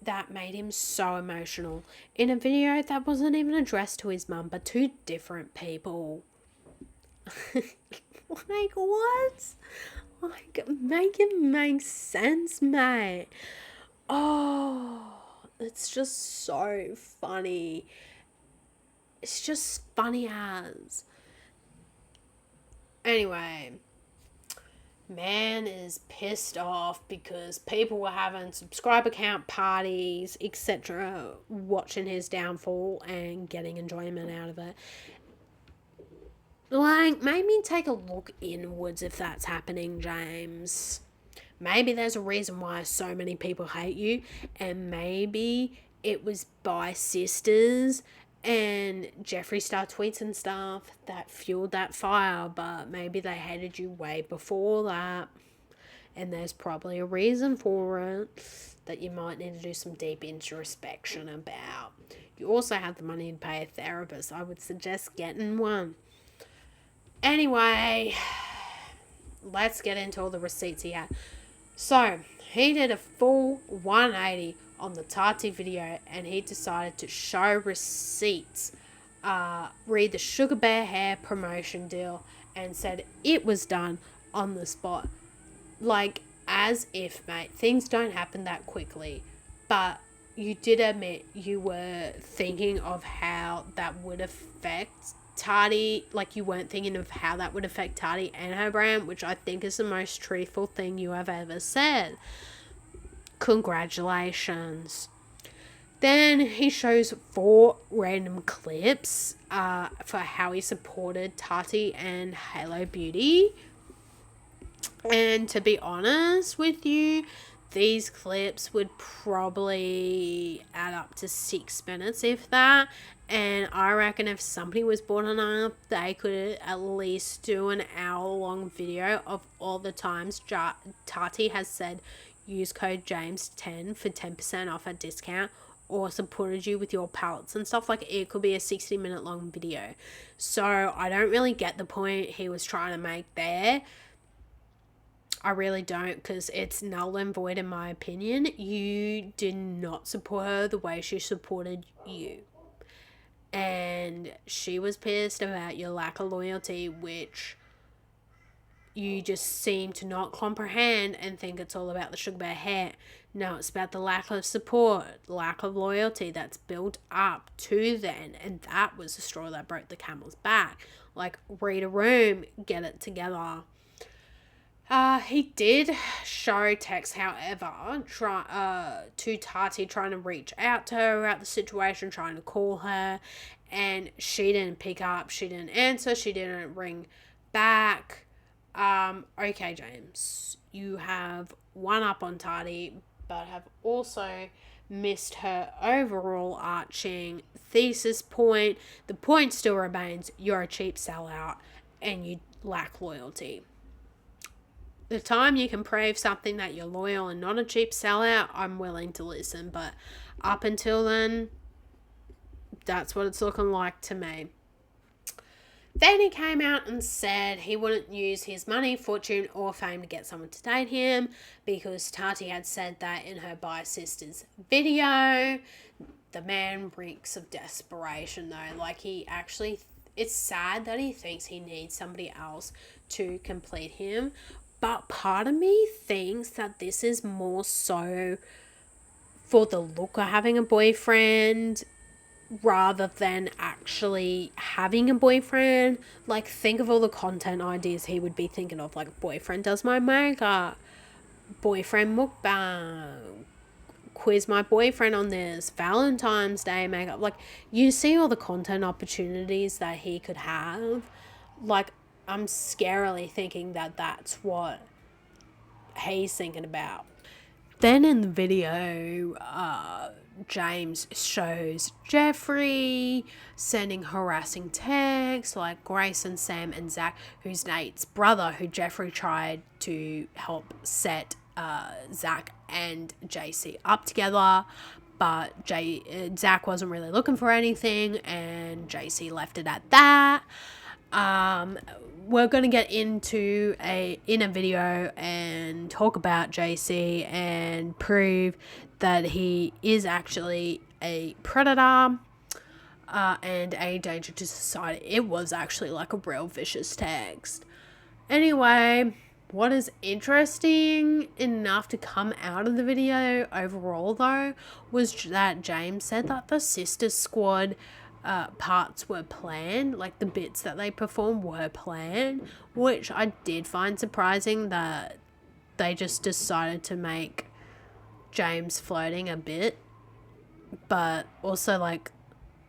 that made him so emotional in a video that wasn't even addressed to his mum, but to different people. Like, what? Like, make it make sense, mate. Oh, it's just so funny. It's just funny as. Anyway, man is pissed off because people were having subscriber count parties, etc., watching his downfall and getting enjoyment out of it. Like, maybe take a look inwards if that's happening, James. Maybe there's a reason why so many people hate you, and maybe it was by sisters And Jeffree Star tweets and stuff that fueled that fire, but maybe they hated you way before that. And there's probably a reason for it that you might need to do some deep introspection about. You also have the money to pay a therapist. I would suggest getting one. Anyway, let's get into all the receipts he had. So, he did a full 180 on the Tati video, and he decided to show receipts, read the Sugar Bear hair promotion deal, and said it was done on the spot. Like, as if, mate, things don't happen that quickly. But you did admit you were thinking of how that would affect Tati. Like, you weren't thinking of how that would affect Tati and her brand, which I think is the most truthful thing you have ever said. Congratulations. Then he shows 4 random clips for how he supported Tati and Halo Beauty. And to be honest with you, these clips would probably add up to 6 minutes, if that. And I reckon if somebody was bored enough, they could at least do an hour-long video of all the times Tati has said, use code James10 for 10% off at discount, or supported you with your palettes and stuff. Like, it could be a 60-minute long video. So I don't really get the point he was trying to make there. I really don't, because it's null and void in my opinion. You did not support her the way she supported you. And she was pissed about your lack of loyalty, which you just seem to not comprehend and think it's all about the Sugar Bear hair. No, it's about the lack of support, lack of loyalty that's built up to then. And that was the straw that broke the camel's back. Like, read a room, get it together. He did show text, however, to Tati, trying to reach out to her about the situation, trying to call her, and she didn't pick up, she didn't answer, she didn't ring back. Okay, James, you have one up on Tati, but have also missed her overall arching thesis point. The point still remains, you're a cheap sellout, and you lack loyalty. The time you can prove something that you're loyal and not a cheap sellout, I'm willing to listen. But up until then, that's what it's looking like to me. Then he came out and said he wouldn't use his money, fortune, or fame to get someone to date him, because Tati had said that in her Bi Sisters video. The man reeks of desperation, though. Like, he actually... It's sad that he thinks he needs somebody else to complete him. But part of me thinks that this is more so for the look of having a boyfriend rather than actually having a boyfriend. Like, think of all the content ideas he would be thinking of. Like, boyfriend does my makeup, boyfriend mukbang, quiz my boyfriend on this, Valentine's Day makeup. Like, you see all the content opportunities that he could have. Like, I'm scarily thinking that that's what he's thinking about. Then in the video, James shows Jeffree sending harassing texts like Grayson, Sam, and Zach, who's Nate's brother, who Jeffree tried to help set Zach and JC up together. But Zach wasn't really looking for anything, and JC left it at that. We're going to get into a video and talk about JC and prove that he is actually a predator and a danger to society. It was actually like a real vicious text. Anyway, what is interesting enough to come out of the video overall, though, was that James said that the Sister Squad parts were planned, like the bits that they performed were planned, which I did find surprising that they just decided to make James floating a bit. But also, like,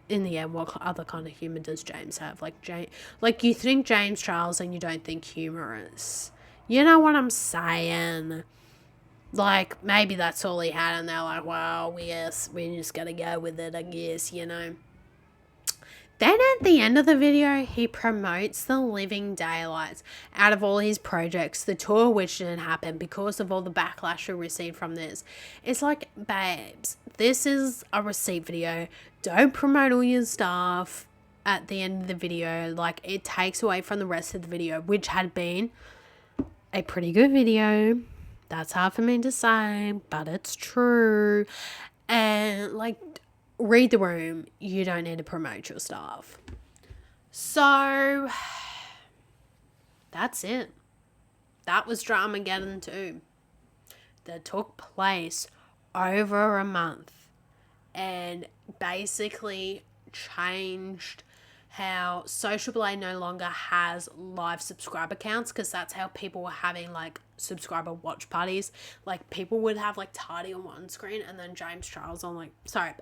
in the end, what other kind of humour does James have? Like you think James Charles and you don't think humorous. You know what I'm saying? Like, maybe that's all he had and they're like, well, we just gotta go with it, I guess, you know. Then at the end of the video, he promotes the living daylights out of all his projects, the tour which didn't happen because of all the backlash we received from this. It's like, babes, this is a receipt video. Don't promote all your stuff at the end of the video. Like, it takes away from the rest of the video, which had been a pretty good video. That's hard for me to say, but it's true. And, like, read the room. You don't need to promote your stuff. So, that's it. That was Dramageddon 2. That took place over a month and basically changed how Social Blade no longer has live subscriber counts, because that's how people were having like subscriber watch parties. Like, people would have like Tardy on one screen and then James Charles on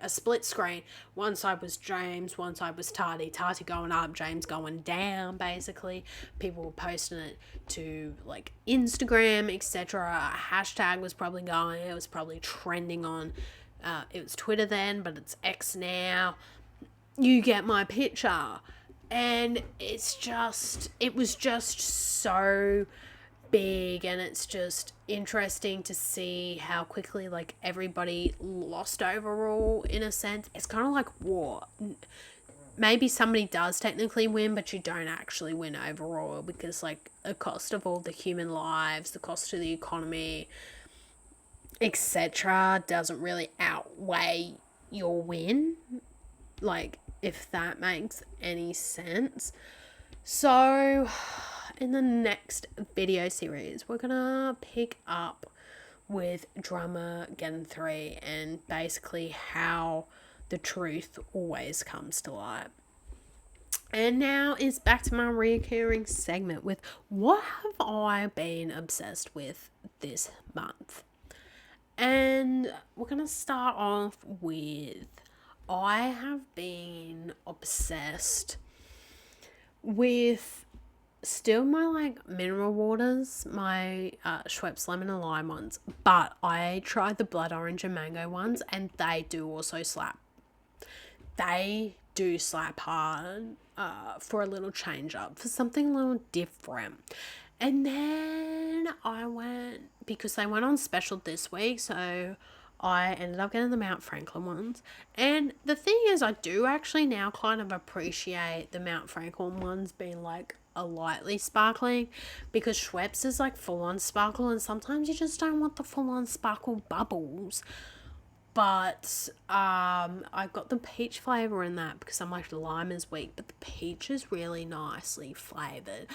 a split screen. One side was James, one side was Tardy going up, James going down. Basically, people were posting it to like Instagram, etc. A hashtag was probably going, it was probably trending on it was Twitter then, but it's X now. You get my picture. And it was just so big, and it's just interesting to see how quickly like everybody lost overall, in a sense. It's kind of like war. Maybe somebody does technically win, but you don't actually win overall, because like the cost of all the human lives, the cost of the economy, etc., doesn't really outweigh your win. Like, if that makes any sense. So, in the next video series, we're gonna pick up with Dramageddon 3 and basically how the truth always comes to light. And now it's back to my recurring segment with what have I been obsessed with this month. And we're gonna start off with, I have been obsessed with still my like mineral waters, my Schweppes lemon and lime ones, but I tried the blood orange and mango ones, and they do also slap. They do slap hard for a little change up, for something a little different. And then I went, because they went on special this week, so I ended up getting the Mount Franklin ones. And the thing is, I do actually now kind of appreciate the Mount Franklin ones being like a lightly sparkling, because Schweppes is like full on sparkle, and sometimes you just don't want the full on sparkle bubbles. But I got the peach flavour in that because I'm like, the lime is weak, but the peach is really nicely flavoured.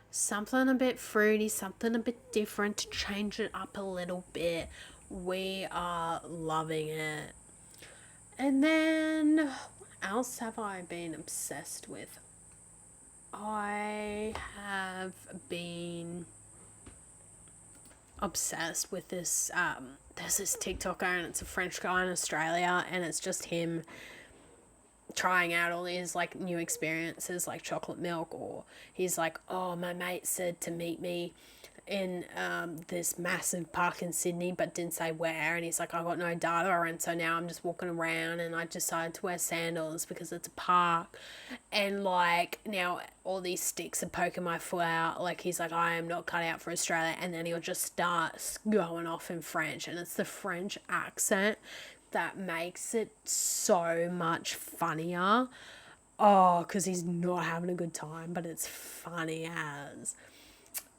Something a bit fruity, something a bit different to change it up a little bit. We are loving it. And then, what else have I been obsessed with? I have been obsessed with this, there's this TikToker, and it's a French guy in Australia, and it's just him trying out all these like new experiences like chocolate milk, or he's like, oh, my mate said to meet me in this massive park in Sydney but didn't say where, and he's like, I got no data, and so now I'm just walking around and I decided to wear sandals because it's a park, and like now all these sticks are poking my foot out. Like, he's like, I am not cut out for Australia, and then he'll just start going off in French, and it's the French accent that makes it so much funnier. Oh, because he's not having a good time, but it's funny as.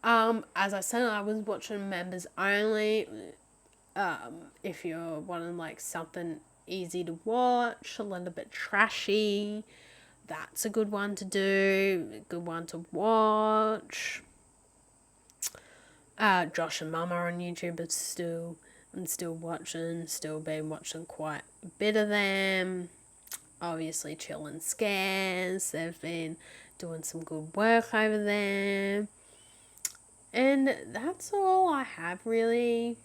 As I said, I was watching members only. If you're wanting like something easy to watch, a little bit trashy, that's a good one to do, a good one to watch. Josh and Mama on YouTube is I'm still been watching quite a bit of them. Obviously, Chill and Scares, they've been doing some good work over there. And that's all I have really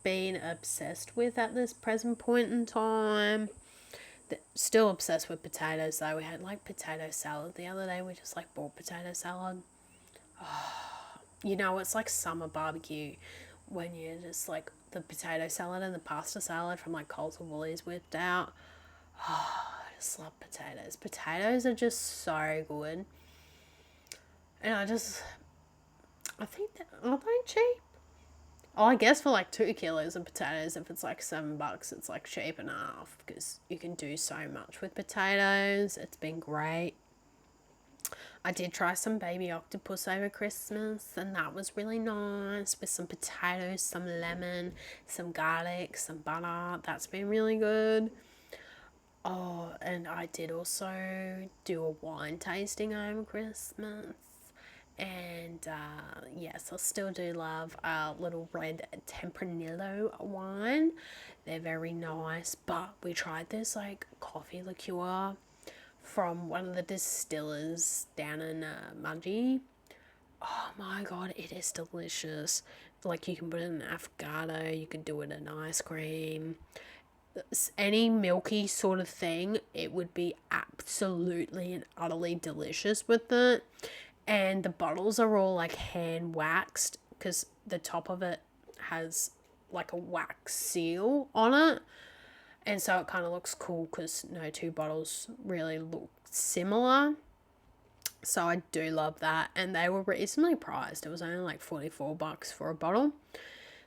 been obsessed with at this present point in time. Still obsessed with potatoes though. We had like potato salad the other day. We just like bought potato salad. Oh, you know, it's like summer barbecue when you just like the potato salad and the pasta salad from like Coles or Woolies whipped out. Oh, just love potatoes. Potatoes are just so good. And I think that, are they cheap? Oh, I guess for like 2 kilos of potatoes, if it's like $7, it's like cheap enough because you can do so much with potatoes. It's been great. I did try some baby octopus over Christmas, and that was really nice with some potatoes, some lemon, some garlic, some butter. That's been really good. Oh, and I did also do a wine tasting over Christmas. And yes, I still do love a little red Tempranillo wine. They're very nice, but we tried this like coffee liqueur from one of the distillers down in Mudgee. Oh my god, it is delicious. Like, you can put it in avocado, you can do it in ice cream, any milky sort of thing. It would be absolutely and utterly delicious with it. And the bottles are all like hand waxed because the top of it has like a wax seal on it. And so it kind of looks cool because no two bottles really look similar. So I do love that. And they were reasonably priced. It was only like $44 for a bottle.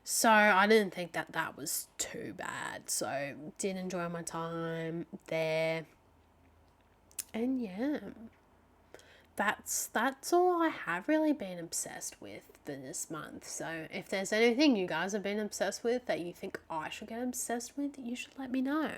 So I didn't think that that was too bad. So did enjoy my time there. And yeah, that's all I have really been obsessed with for this month. So if there's anything you guys have been obsessed with that you think I should get obsessed with, you should let me know.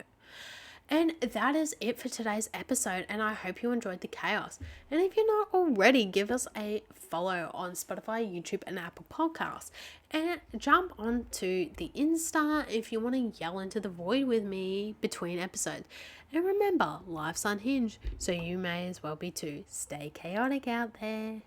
And that is it for today's episode, and I hope you enjoyed the chaos. And if you're not already, give us a follow on Spotify, YouTube, and Apple Podcasts. And jump onto the Insta if you want to yell into the void with me between episodes. And remember, life's unhinged, so you may as well be too. Stay chaotic out there.